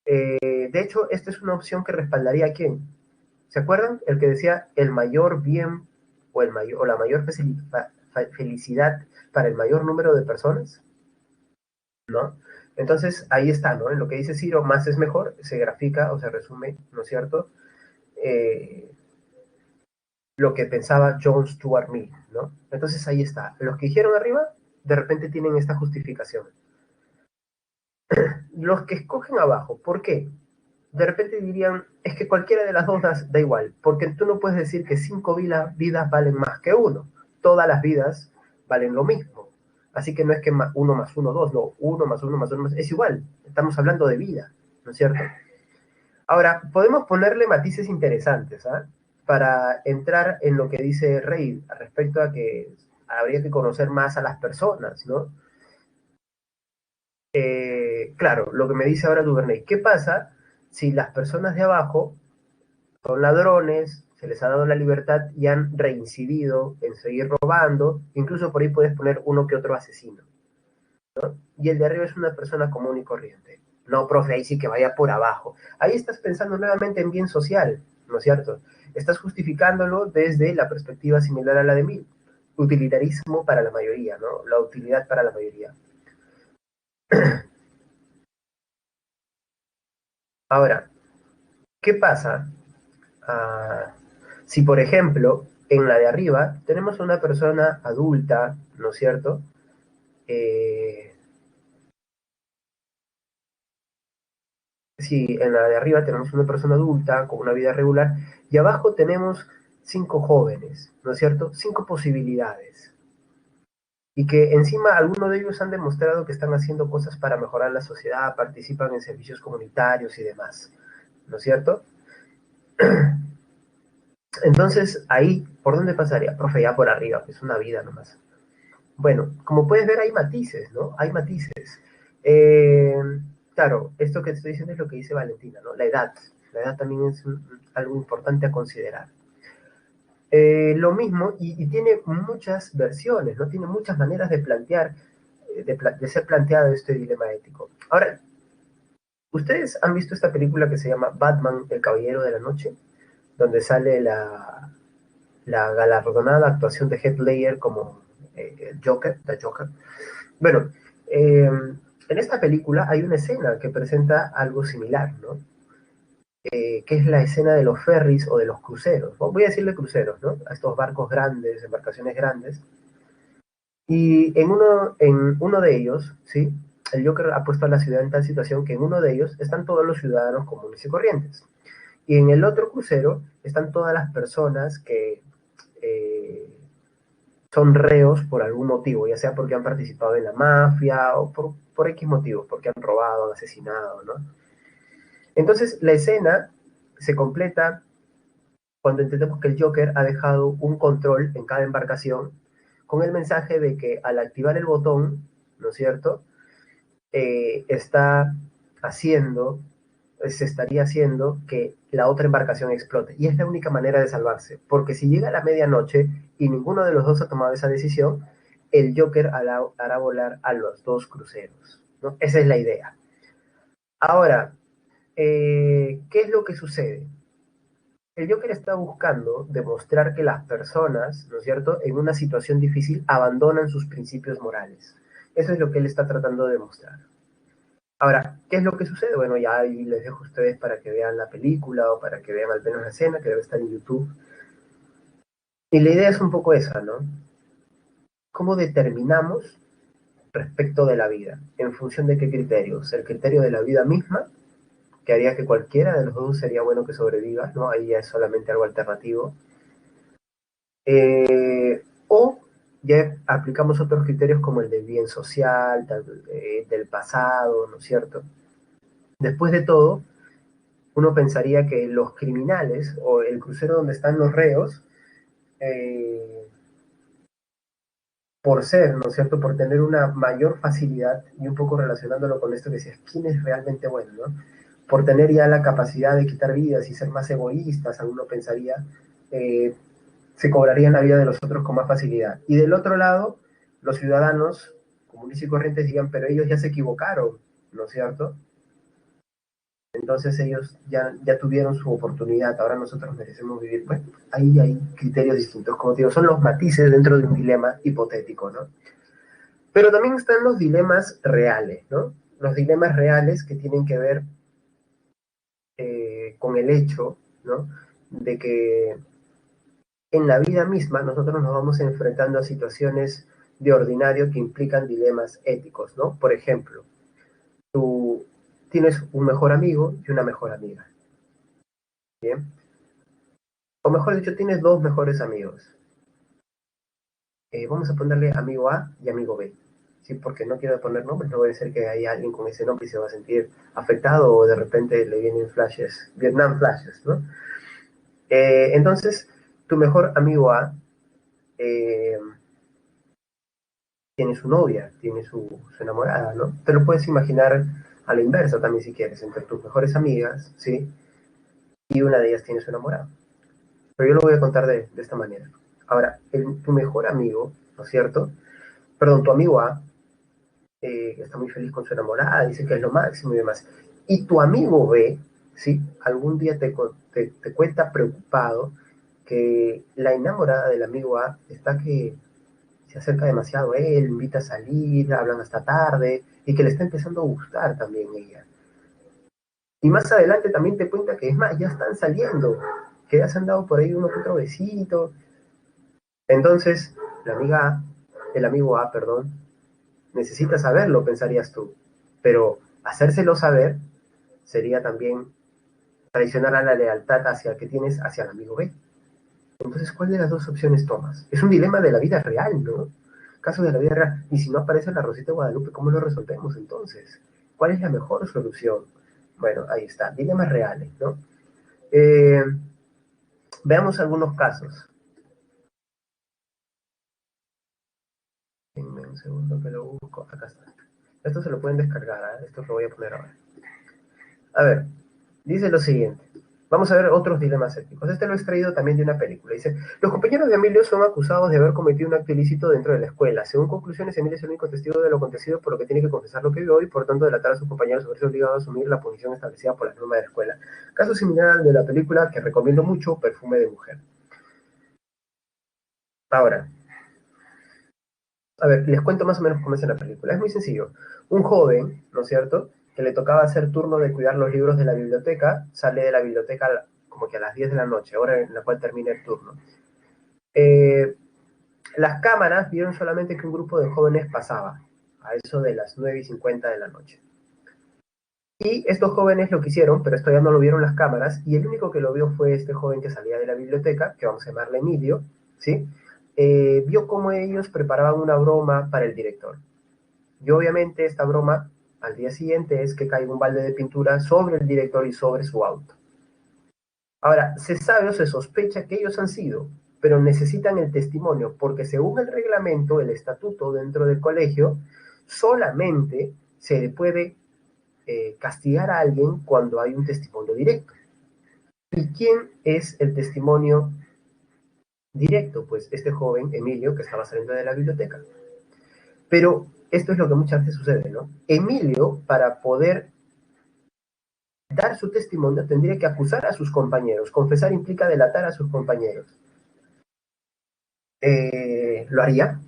De hecho, esta es una opción que respaldaría a quién. ¿Se acuerdan? El que decía el mayor bien o la mayor felicidad para el mayor número de personas, ¿no? Entonces, ahí está, ¿no? En lo que dice Ciro, más es mejor, se grafica o se resume, ¿no es cierto? Eh, lo que pensaba John Stuart Mill, ¿no? Entonces, ahí está. Los que dijeron arriba, de repente tienen esta justificación. Los que escogen abajo, ¿por qué? De repente dirían, es que cualquiera de las dos da igual, porque tú no puedes decir que 5 vidas valen más que uno. Todas las vidas valen lo mismo. Así que no es que uno más uno, dos, no, uno más uno más uno más, es igual. Estamos hablando de vida, ¿no es cierto? Ahora, podemos ponerle matices interesantes, ¿ah? Para entrar en lo que dice Reid respecto a que habría que conocer más a las personas, ¿no? Claro, lo que me dice ahora Duvernay, ¿qué pasa si las personas de abajo son ladrones, se les ha dado la libertad y han reincidido en seguir robando? Incluso por ahí puedes poner uno que otro asesino, ¿no? Y el de arriba es una persona común y corriente. No, profe, ahí sí que vaya por abajo. Ahí estás pensando nuevamente en bien social, ¿no es cierto? Estás justificándolo desde la perspectiva similar a la de Mill. Utilitarismo para la mayoría, ¿no? La utilidad para la mayoría. Ahora, ¿qué pasa si, por ejemplo, en la de arriba tenemos una persona adulta, ¿no es cierto? Eh, si en la de arriba tenemos una persona adulta con una vida regular y abajo tenemos 5 jóvenes, ¿no es cierto? 5 posibilidades. Y que encima algunos de ellos han demostrado que están haciendo cosas para mejorar la sociedad, participan en servicios comunitarios y demás, ¿no es cierto? Entonces, ahí, ¿por dónde pasaría? Profe, ya por arriba, es una vida nomás. Bueno, como puedes ver, hay matices, ¿no? Hay matices. Eh, claro, esto que te estoy diciendo es lo que dice Valentina, ¿no? La edad. La edad también es algo importante a considerar. Lo mismo, y tiene muchas versiones, ¿no? Tiene muchas maneras de plantear, de ser planteado este dilema ético. Ahora, ¿ustedes han visto esta película que se llama Batman, el Caballero de la Noche? Donde sale la galardonada actuación de Heath Ledger como el Joker, The Joker. Bueno, en esta película hay una escena que presenta algo similar, ¿no? Que es la escena de los ferries o de los cruceros. Voy a decirle cruceros, ¿no? A estos barcos grandes, embarcaciones grandes. Y en uno de ellos, ¿sí? El Joker ha puesto a la ciudad en tal situación que en uno de ellos están todos los ciudadanos comunes y corrientes. Y en el otro crucero están todas las personas que eh, son reos por algún motivo, ya sea porque han participado en la mafia o por X motivos, porque han robado, han asesinado, ¿no? Entonces la escena se completa cuando entendemos que el Joker ha dejado un control en cada embarcación con el mensaje de que al activar el botón, ¿no es cierto? Está haciendo, se estaría haciendo que la otra embarcación explote. Y es la única manera de salvarse, porque si llega la medianoche y ninguno de los dos ha tomado esa decisión, el Joker hará volar a los dos cruceros, ¿no? Esa es la idea. Ahora, ¿qué es lo que sucede? El Joker está buscando demostrar que las personas, ¿no es cierto?, en una situación difícil abandonan sus principios morales. Eso es lo que él está tratando de demostrar. Ahora, ¿qué es lo que sucede? Bueno, ya ahí les dejo a ustedes para que vean la película o para que vean al menos la escena, que debe estar en YouTube. Y la idea es un poco esa, ¿no? ¿Cómo determinamos respecto de la vida? ¿En función de qué criterios? El criterio de la vida misma, que haría que cualquiera de los dos sería bueno que sobreviva, ¿no? Ahí ya es solamente algo alternativo. O ya aplicamos otros criterios como el del bien social, del pasado, ¿no es cierto? Después de todo, uno pensaría que los criminales o el crucero donde están los reos, eh, por ser, ¿no es cierto?, por tener una mayor facilidad, y un poco relacionándolo con esto que decías, ¿quién es realmente bueno, no? Por tener ya la capacidad de quitar vidas y ser más egoístas, alguno pensaría, se cobrarían la vida de los otros con más facilidad. Y del otro lado, los ciudadanos comunes y corrientes digan, pero ellos ya se equivocaron, ¿no es cierto? Entonces ellos ya tuvieron su oportunidad, ahora nosotros merecemos vivir. Bueno, ahí hay criterios distintos, como te digo, son los matices dentro de un dilema hipotético, ¿no? Pero también están los dilemas reales, ¿no? Los dilemas reales que tienen que ver con el hecho, ¿no? De que en la vida misma nosotros nos vamos enfrentando a situaciones de ordinario que implican dilemas éticos, ¿no? Por ejemplo, tú tienes un mejor amigo y una mejor amiga, ¿bien? O mejor dicho, tienes dos mejores amigos. Vamos a ponerle amigo A y amigo B, ¿sí? Porque no quiero poner nombres, no voy a decir que hay alguien con ese nombre y se va a sentir afectado o de repente le vienen flashes, Vietnam flashes, ¿no? Entonces, tu mejor amigo A eh, tiene su novia, tiene su enamorada, ¿no? Te lo puedes imaginar a la inversa también si quieres, entre tus mejores amigas, ¿sí? Y una de ellas tiene su enamorado. Pero yo lo voy a contar de esta manera. Ahora, tu mejor amigo, ¿no es cierto? Perdón, tu amigo A está muy feliz con su enamorada, dice que es lo máximo y demás. Y tu amigo B, ¿sí? Algún día te cuenta preocupado que la enamorada del amigo A está que se acerca demasiado a él, invita a salir, hablan hasta tarde, y que le está empezando a gustar también ella. Y más adelante también te cuenta que es más, ya están saliendo, que ya se han dado por ahí uno que otro besito. Entonces, la amiga A, el amigo A, perdón, necesita saberlo, pensarías tú. Pero hacérselo saber sería también traicionar a la lealtad hacia que tienes hacia el amigo B. Entonces, ¿cuál de las dos opciones tomas? Es un dilema de la vida real, ¿no? Caso de la vida real. Y si no aparece la Rosita de Guadalupe, ¿cómo lo resolvemos entonces? ¿Cuál es la mejor solución? Bueno, ahí está, dilemas reales, ¿no? Eh, Veamos algunos casos. Denme un segundo que lo busco. Acá está. Esto se lo pueden descargar, ¿eh? Esto lo voy a poner ahora. A ver, dice lo siguiente. Vamos a ver otros dilemas éticos. Este lo he extraído también de una película. Dice, los compañeros de Emilio son acusados de haber cometido un acto ilícito dentro de la escuela. Según conclusiones, Emilio es el único testigo de lo acontecido, por lo que tiene que confesar lo que vio y, por tanto, delatar a sus compañeros o verse obligado a asumir la posición establecida por las normas de la escuela. Caso similar al de la película que recomiendo mucho, Perfume de Mujer. Ahora, a ver, les cuento más o menos cómo es en la película. Es muy sencillo. Un joven, ¿no es cierto?, que le tocaba hacer turno de cuidar los libros de la biblioteca, sale de la biblioteca como que a las 10 de la noche, hora en la cual termina el turno. Eh, las cámaras vieron solamente que un grupo de jóvenes pasaba, a eso de las 9:50 de la noche. Y estos jóvenes lo quisieron, pero esto ya no lo vieron las cámaras, y el único que lo vio fue este joven que salía de la biblioteca, que vamos a llamarle Emilio, ¿sí? Vio cómo ellos preparaban una broma para el director. Y obviamente esta broma al día siguiente es que caiga un balde de pintura sobre el director y sobre su auto. Ahora, se sabe o se sospecha que ellos han sido, pero necesitan el testimonio, porque según el reglamento, el estatuto dentro del colegio, solamente se le puede castigar a alguien cuando hay un testimonio directo. ¿Y quién es el testimonio directo? Pues este joven, Emilio, que estaba saliendo de la biblioteca. Pero esto es lo que muchas veces sucede, ¿no? Emilio, para poder dar su testimonio, tendría que acusar a sus compañeros. Confesar implica delatar a sus compañeros. ¿Lo haría?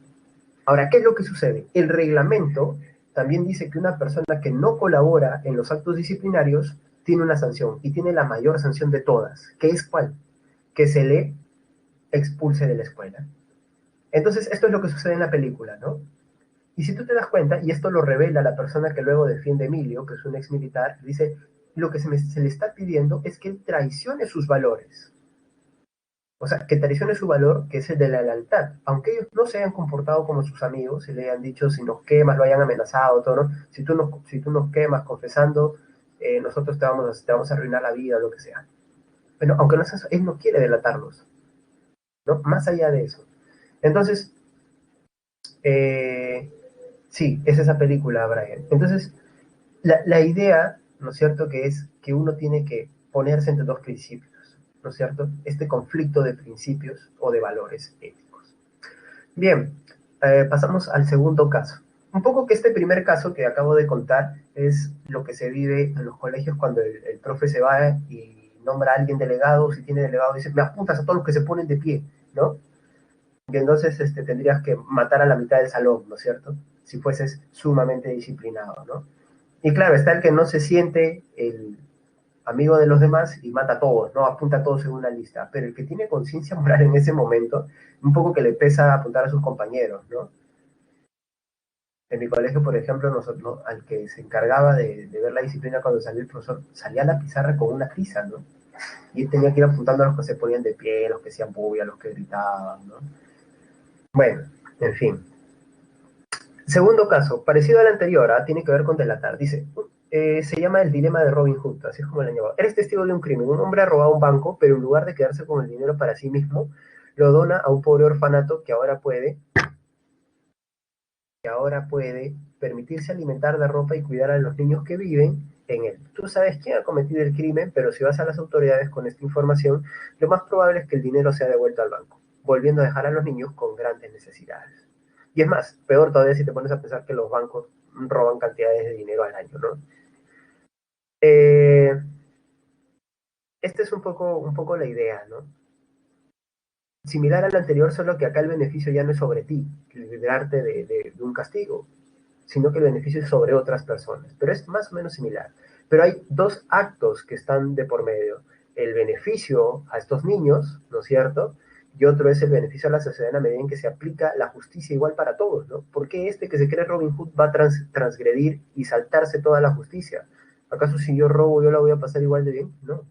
Ahora, ¿qué es lo que sucede? El reglamento también dice que una persona que no colabora en los actos disciplinarios tiene una sanción, y tiene la mayor sanción de todas. ¿Qué es cuál? Que se le expulse de la escuela. Entonces, esto es lo que sucede en la película, ¿no? Y si tú te das cuenta, y esto lo revela la persona que luego defiende a Emilio, que es un ex militar, dice, lo que se le está pidiendo es que él traicione sus valores. O sea, que traicione su valor, que es el de la lealtad. Aunque ellos no se hayan comportado como sus amigos, y le hayan dicho, si nos quemas, lo hayan amenazado, todo, ¿no? Si tú nos quemas confesando, nosotros te vamos a arruinar la vida o lo que sea. Pero aunque no sea eso, él no quiere delatarlos, ¿no? Más allá de eso. Entonces, eh, sí, es esa película, Brian. Entonces, la idea, ¿no es cierto?, que es que uno tiene que ponerse entre dos principios, ¿no es cierto? Este conflicto de principios o de valores éticos. Bien, pasamos al segundo caso. Un poco que este primer caso que acabo de contar es lo que se vive en los colegios cuando el profe se va y nombra a alguien delegado, si tiene delegado, dice, me apuntas a todos los que se ponen de pie, ¿no? Y entonces tendrías que matar a la mitad del salón, ¿no es cierto? Si fueses sumamente disciplinado, ¿no? Y claro, está el que no se siente el amigo de los demás y mata a todos, ¿no? Apunta a todos en una lista. Pero el que tiene conciencia moral en ese momento, un poco que le pesa apuntar a sus compañeros, ¿no? En mi colegio, por ejemplo, nosotros, ¿no?, al que se encargaba de ver la disciplina cuando salía el profesor, salía a la pizarra con una tiza, ¿no? Y él tenía que ir apuntando a los que se ponían de pie, a los que hacían bulla, a los que gritaban, ¿no? Bueno, en fin. Segundo caso, parecido al anterior, tiene que ver con delatar. Dice, se llama el dilema de Robin Hood, así es como lo han llamado. Eres testigo de un crimen. Un hombre ha robado un banco, pero en lugar de quedarse con el dinero para sí mismo, lo dona a un pobre orfanato que ahora puede permitirse alimentar, dar ropa y cuidar a los niños que viven en él. Tú sabes quién ha cometido el crimen, pero si vas a las autoridades con esta información, lo más probable es que el dinero sea devuelto al banco, volviendo a dejar a los niños con grandes necesidades. Y es más, peor todavía si te pones a pensar que los bancos roban cantidades de dinero al año, ¿no? Eh, Esta es un poco la idea, ¿no? Similar al anterior, solo que acá el beneficio ya no es sobre ti, liberarte de un castigo, sino que el beneficio es sobre otras personas. Pero es más o menos similar. Pero hay dos actos que están de por medio. El beneficio a estos niños, ¿no es cierto? Y otro es el beneficio a la sociedad en la medida en que se aplica la justicia igual para todos, ¿no? ¿Por qué este que se cree Robin Hood va a transgredir y saltarse toda la justicia? ¿Acaso si yo robo yo la voy a pasar igual de bien? No.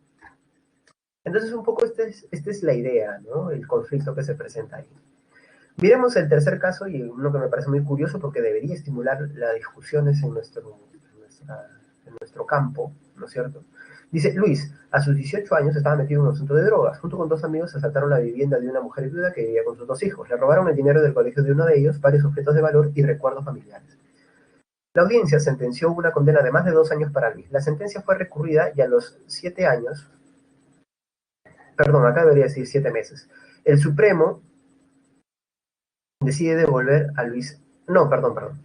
Entonces, un poco esta es la idea, ¿no? El conflicto que se presenta ahí. Miremos el tercer caso y uno que me parece muy curioso porque debería estimular las discusiones en nuestro campo, ¿no es cierto? Dice, Luis, a sus 18 años estaba metido en un asunto de drogas. Junto con dos amigos asaltaron la vivienda de una mujer viuda que vivía con sus dos hijos. Le robaron el dinero del colegio de uno de ellos, varios objetos de valor y recuerdos familiares. La audiencia sentenció una condena de más de 2 años para Luis. La sentencia fue recurrida y a los 7 años, perdón, acá debería decir 7 meses, el Supremo decide devolver a Luis, no, perdón.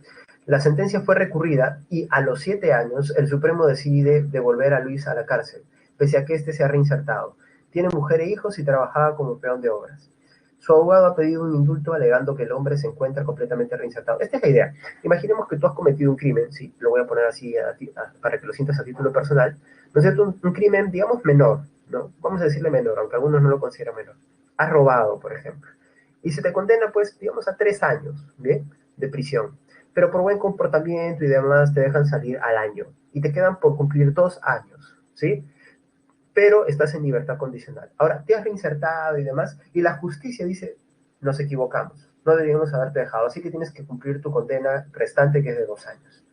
La sentencia fue recurrida y a los 7 años el Supremo decide devolver a Luis a la cárcel, pese a que éste se ha reinsertado. Tiene mujer e hijos y trabajaba como peón de obras. Su abogado ha pedido un indulto alegando que el hombre se encuentra completamente reinsertado. Esta es la idea. Imaginemos que tú has cometido un crimen, sí, lo voy a poner así para que lo sientas a título personal, ¿no es cierto? Un crimen, digamos, menor, ¿no? Vamos a decirle menor, aunque algunos no lo consideran menor. Has robado, por ejemplo y se te condena, pues, digamos, a 3 años, ¿bien? De prisión. Pero por buen comportamiento y demás te dejan salir al año y te quedan por cumplir 2 años, ¿sí? Pero estás en libertad condicional. Ahora, te has reinsertado y demás, y la justicia dice, nos equivocamos, no deberíamos haberte dejado, así que tienes que cumplir tu condena restante, que es de 2 años.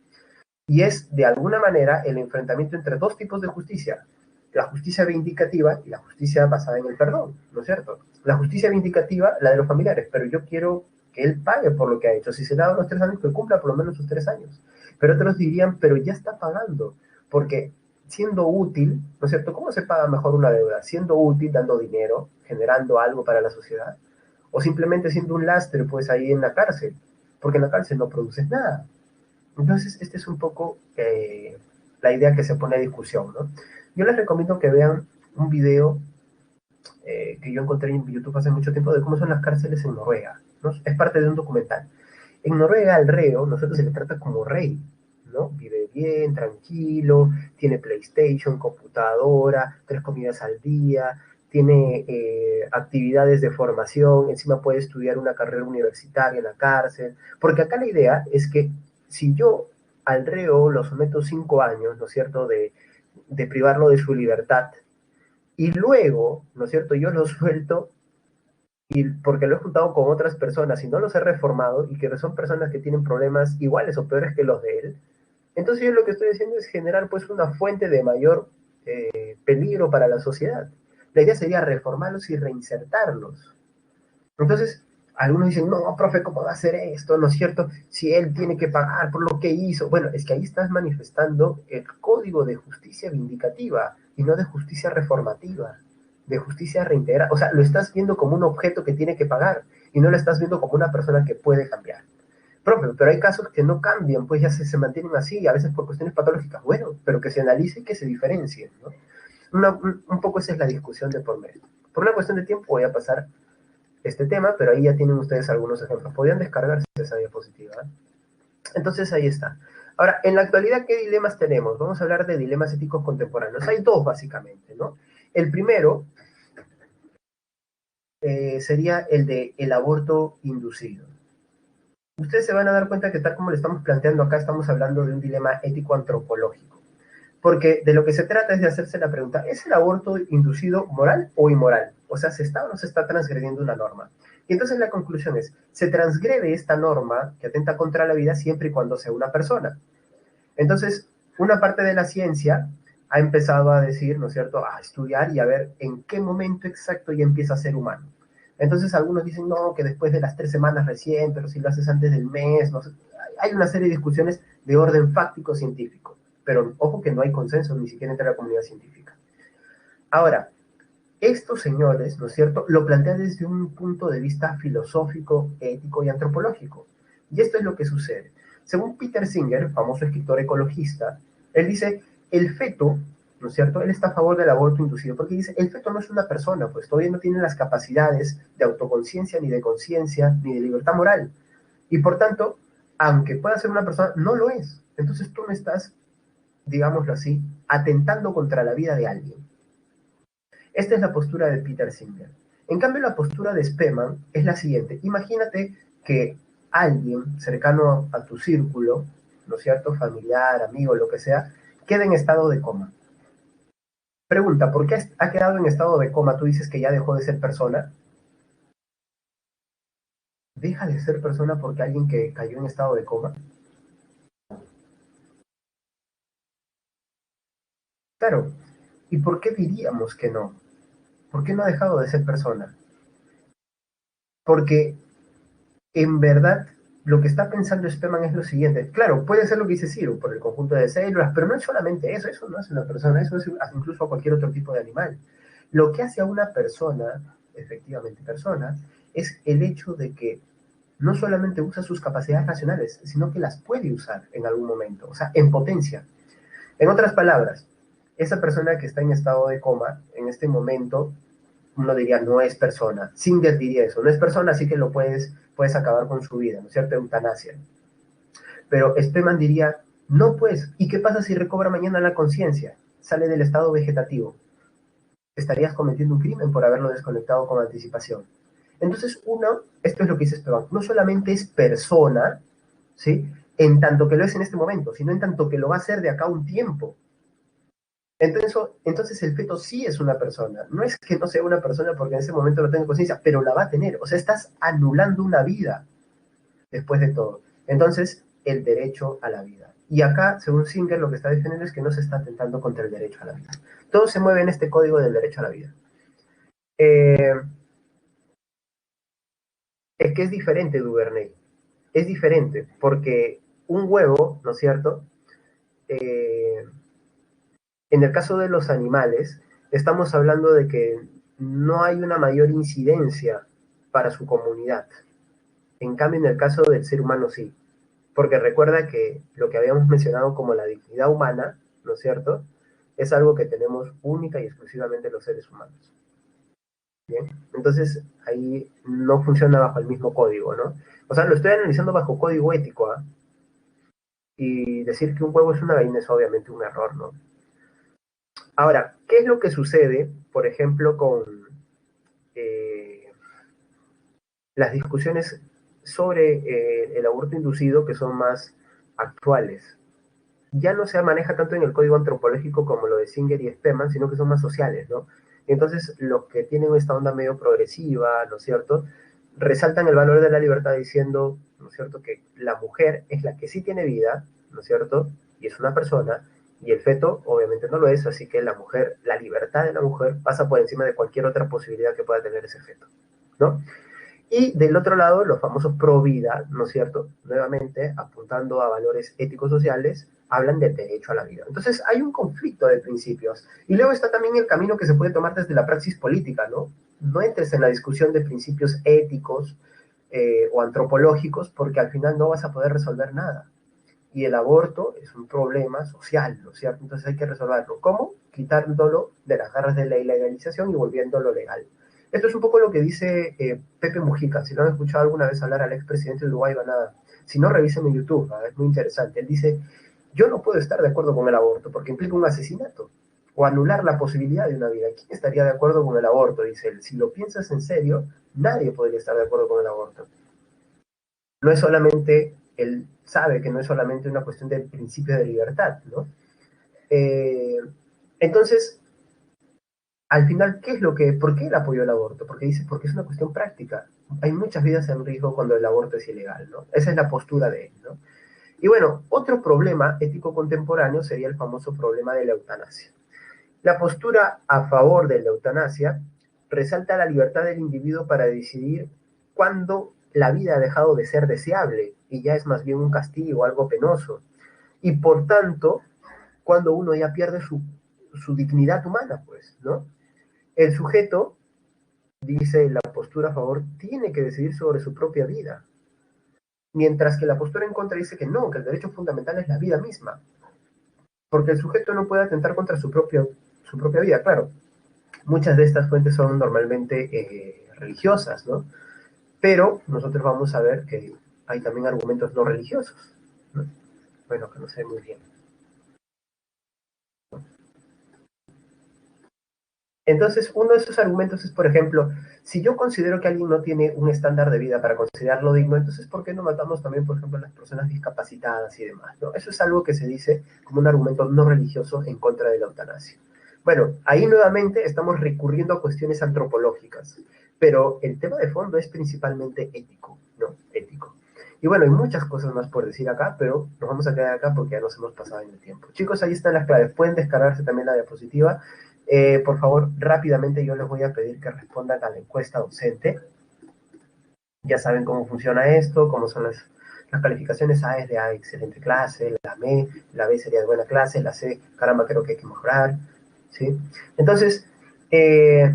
Y es, de alguna manera, el enfrentamiento entre dos tipos de justicia, la justicia vindicativa y la justicia basada en el perdón, ¿no es cierto? La justicia vindicativa, la de los familiares, pero yo quiero que él pague por lo que ha hecho. Si se le ha dado los 3 años, que cumpla por lo menos sus 3 años. Pero otros dirían, pero ya está pagando, porque siendo útil, ¿no es cierto? ¿Cómo se paga mejor una deuda? Siendo útil, dando dinero, generando algo para la sociedad, o simplemente siendo un lastre, pues ahí en la cárcel, porque en la cárcel no produces nada. Entonces, este es un poco la idea que se pone a discusión, ¿no? Yo les recomiendo que vean un video que yo encontré en YouTube hace mucho tiempo de cómo son las cárceles en Noruega, ¿no? Es parte de un documental. En Noruega al reo, nosotros se le trata como rey, ¿no? Vive bien, tranquilo, tiene PlayStation, computadora, 3 comidas al día, tiene actividades de formación, encima puede estudiar una carrera universitaria en la cárcel, porque acá la idea es que si yo al reo lo someto 5 años, ¿no es cierto?, de privarlo de su libertad, y luego, ¿no es cierto?, yo lo suelto y porque lo he juntado con otras personas y no los he reformado y que son personas que tienen problemas iguales o peores que los de él, entonces yo lo que estoy haciendo es generar pues una fuente de mayor peligro para la sociedad. La idea sería reformarlos y reinsertarlos. Entonces, algunos dicen, no, profe, ¿cómo va a hacer esto? ¿No es cierto? Si él tiene que pagar por lo que hizo. Bueno, es que ahí estás manifestando el código de justicia vindicativa y no de justicia reformativa, de justicia reintegrada. O sea, lo estás viendo como un objeto que tiene que pagar y no lo estás viendo como una persona que puede cambiar. Profe, pero hay casos que no cambian, pues ya se mantienen así, a veces por cuestiones patológicas. Bueno, pero que se analice y que se diferencien, ¿no? Un poco esa es la discusión de por medio. Por una cuestión de tiempo voy a pasar este tema, pero ahí ya tienen ustedes algunos ejemplos. Podrían descargarse esa diapositiva. Entonces ahí está. Ahora, en la actualidad, ¿qué dilemas tenemos? Vamos a hablar de dilemas éticos contemporáneos. Hay dos, básicamente, ¿no? El primero sería el de el aborto inducido. Ustedes se van a dar cuenta que tal como le estamos planteando acá, estamos hablando de un dilema ético-antropológico. Porque de lo que se trata es de hacerse la pregunta, ¿es el aborto inducido moral o inmoral? O sea, ¿se está o no se está transgrediendo una norma? Y entonces la conclusión es, se transgrede esta norma que atenta contra la vida siempre y cuando sea una persona. Entonces, una parte de la ciencia ha empezado a decir, ¿no es cierto?, a estudiar y a ver en qué momento exacto ya empieza a ser humano. Entonces algunos dicen, no, que después de las 3 semanas recién, pero si lo haces antes del mes, no sé. Hay una serie de discusiones de orden fáctico científico, pero ojo que no hay consenso ni siquiera entre la comunidad científica. Ahora, estos señores, ¿no es cierto?, lo plantean desde un punto de vista filosófico, ético y antropológico. Y esto es lo que sucede. Según Peter Singer, famoso escritor ecologista, él dice, el feto, ¿no es cierto?, él está a favor del aborto inducido, porque dice, el feto no es una persona, pues todavía no tiene las capacidades de autoconciencia, ni de conciencia, ni de libertad moral. Y por tanto, aunque pueda ser una persona, no lo es. Entonces tú no estás, digámoslo así, atentando contra la vida de alguien. Esta es la postura de Peter Singer. En cambio, la postura de Spemann es la siguiente. Imagínate que alguien cercano a tu círculo, ¿no es cierto?, familiar, amigo, lo que sea, queda en estado de coma. Pregunta, ¿por qué ha quedado en estado de coma? Tú dices que ya dejó de ser persona. ¿Deja de ser persona porque alguien que cayó en estado de coma? Claro. ¿Y por qué diríamos que no? ¿Por qué no ha dejado de ser persona? Porque en verdad lo que está pensando Spemann es lo siguiente. Claro, puede ser lo que dice Ciro, por el conjunto de células, pero no es solamente eso, eso no es una persona, eso es incluso a cualquier otro tipo de animal. Lo que hace a una persona, efectivamente persona, es el hecho de que no solamente usa sus capacidades racionales, sino que las puede usar en algún momento, o sea, en potencia. En otras palabras, esa persona que está en estado de coma, en este momento, uno diría, no es persona. Singer diría eso, no es persona, así que puedes acabar con su vida, ¿no es cierto? Eutanasia. Pero Spemann diría, no pues, ¿y qué pasa si recobra mañana la conciencia? Sale del estado vegetativo. Estarías cometiendo un crimen por haberlo desconectado con anticipación. Entonces, uno, esto es lo que dice Spemann, no solamente es persona, ¿sí? En tanto que lo es en este momento, sino en tanto que lo va a ser de acá a un tiempo. Entonces el feto sí es una persona. No es que no sea una persona porque en ese momento no tenga conciencia, pero la va a tener. O sea, estás anulando una vida después de todo. Entonces, el derecho a la vida. Y acá, según Singer, lo que está defendiendo es que no se está atentando contra el derecho a la vida. Todo se mueve en este código del derecho a la vida. Eh, es que es diferente, Duvernay. Es diferente, porque un huevo, ¿no es cierto? Eh, en el caso de los animales, estamos hablando de que no hay una mayor incidencia para su comunidad. En cambio, en el caso del ser humano sí. Porque recuerda que lo que habíamos mencionado como la dignidad humana, ¿no es cierto? Es algo que tenemos única y exclusivamente los seres humanos. Bien, entonces ahí no funciona bajo el mismo código, ¿no? O sea, lo estoy analizando bajo código ético, ¿eh? Y decir que un huevo es una gallina es obviamente un error, ¿no? Ahora, ¿qué es lo que sucede, por ejemplo, con eh, las discusiones sobre el aborto inducido que son más actuales? Ya no se maneja tanto en el código antropológico como lo de Singer y Spemann, sino que son más sociales, ¿no? Entonces, los que tienen esta onda medio progresiva, ¿no es cierto?, resaltan el valor de la libertad diciendo, ¿no es cierto?, que la mujer es la que sí tiene vida, ¿no es cierto?, y es una persona, y el feto obviamente no lo es, así que la mujer, la libertad de la mujer pasa por encima de cualquier otra posibilidad que pueda tener ese feto, ¿no? Y del otro lado, los famosos pro vida, ¿no es cierto? Nuevamente, apuntando a valores éticos sociales, hablan del derecho a la vida. Entonces, hay un conflicto de principios. Y luego está también el camino que se puede tomar desde la praxis política, ¿no? No entres en la discusión de principios éticos o antropológicos, porque al final no vas a poder resolver nada. Y el aborto es un problema social, ¿no es cierto? Entonces hay que resolverlo. ¿Cómo? Quitándolo de las garras de la ilegalización y volviéndolo legal. Esto es un poco lo que dice Pepe Mujica. Si no han escuchado alguna vez hablar al expresidente de Uruguay, van a... Si no, revisen en YouTube, ¿no? Es muy interesante. Él dice, yo no puedo estar de acuerdo con el aborto porque implica un asesinato o anular la posibilidad de una vida. ¿Quién estaría de acuerdo con el aborto? Dice él. Si lo piensas en serio, nadie podría estar de acuerdo con el aborto. No es solamente, él sabe que no es solamente una cuestión de principio de libertad, ¿no? Eh, entonces, al final, ¿por qué él apoyó el aborto? Porque dice, porque es una cuestión práctica. Hay muchas vidas en riesgo cuando el aborto es ilegal, ¿no? Esa es la postura de él, ¿no? Y bueno, otro problema ético contemporáneo sería el famoso problema de la eutanasia. La postura a favor de la eutanasia resalta la libertad del individuo para decidir cuándo la vida ha dejado de ser deseable y ya es más bien un castigo, algo penoso. Y por tanto, cuando uno ya pierde su dignidad humana, pues, ¿no? El sujeto, dice la postura a favor, tiene que decidir sobre su propia vida. Mientras que la postura en contra dice que no, que el derecho fundamental es la vida misma. Porque el sujeto no puede atentar contra su propia vida, claro. Muchas de estas fuentes son normalmente religiosas, ¿no? Pero nosotros vamos a ver que hay también argumentos no religiosos, ¿no? Bueno, que no sé muy bien. Entonces, uno de esos argumentos es, por ejemplo, si yo considero que alguien no tiene un estándar de vida para considerarlo digno, entonces, ¿por qué no matamos también, por ejemplo, a las personas discapacitadas y demás? ¿No? Eso es algo que se dice como un argumento no religioso en contra de la eutanasia. Bueno, ahí nuevamente estamos recurriendo a cuestiones antropológicas, pero el tema de fondo es principalmente ético, ¿no? Ético. Y bueno, hay muchas cosas más por decir acá, pero nos vamos a quedar acá porque ya nos hemos pasado en el tiempo. Chicos, ahí están las claves. Pueden descargarse también la diapositiva. Por favor, rápidamente yo les voy a pedir que respondan a la encuesta docente. Ya saben cómo funciona esto, cómo son las calificaciones. A es de A, excelente clase, la B sería de buena clase, la C, caramba, creo que hay que mejorar, ¿sí? Entonces, eh,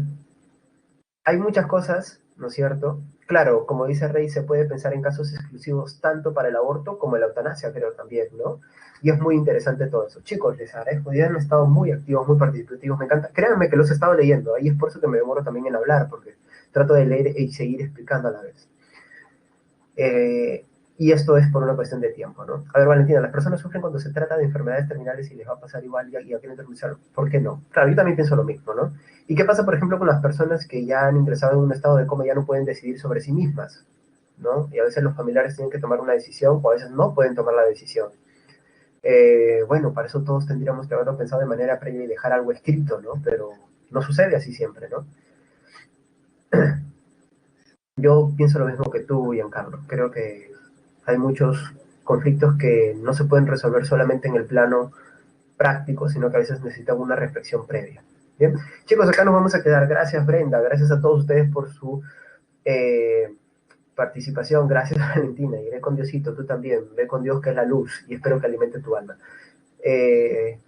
hay muchas cosas, ¿no es cierto? Claro, como dice Rey, se puede pensar en casos exclusivos tanto para el aborto como la eutanasia, creo también, ¿no? Y es muy interesante todo eso. Chicos, les agradezco, ya han estado muy activos, muy participativos, me encanta. Créanme que los he estado leyendo, ahí es por eso que me demoro también en hablar, porque trato de leer y seguir explicando a la vez. Eh, y esto es por una cuestión de tiempo, ¿no? A ver, Valentina, las personas sufren cuando se trata de enfermedades terminales y les va a pasar igual y a quieren terminar. ¿Por qué no? Claro, yo también pienso lo mismo, ¿no? ¿Y qué pasa, por ejemplo, con las personas que ya han ingresado en un estado de coma y ya no pueden decidir sobre sí mismas, ¿no? Y a veces los familiares tienen que tomar una decisión o a veces no pueden tomar la decisión. Bueno, para eso todos tendríamos que haberlo pensado de manera previa y dejar algo escrito, ¿no? Pero no sucede así siempre, ¿no? Yo pienso lo mismo que tú, Giancarlo. Creo que hay muchos conflictos que no se pueden resolver solamente en el plano práctico, sino que a veces necesitan una reflexión previa. Bien, chicos, acá nos vamos a quedar. Gracias, Brenda. Gracias a todos ustedes por su eh, participación. Gracias, Valentina. Iré con Diosito, tú también. Ve con Dios que es la luz y espero que alimente tu alma.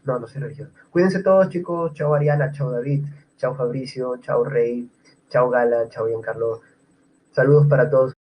No, no soy religioso. Cuídense todos, chicos. Chao, Ariana. Chao, David. Chao, Fabricio. Chao, Rey. Chao, Gala. Chao, Giancarlo. Saludos para todos.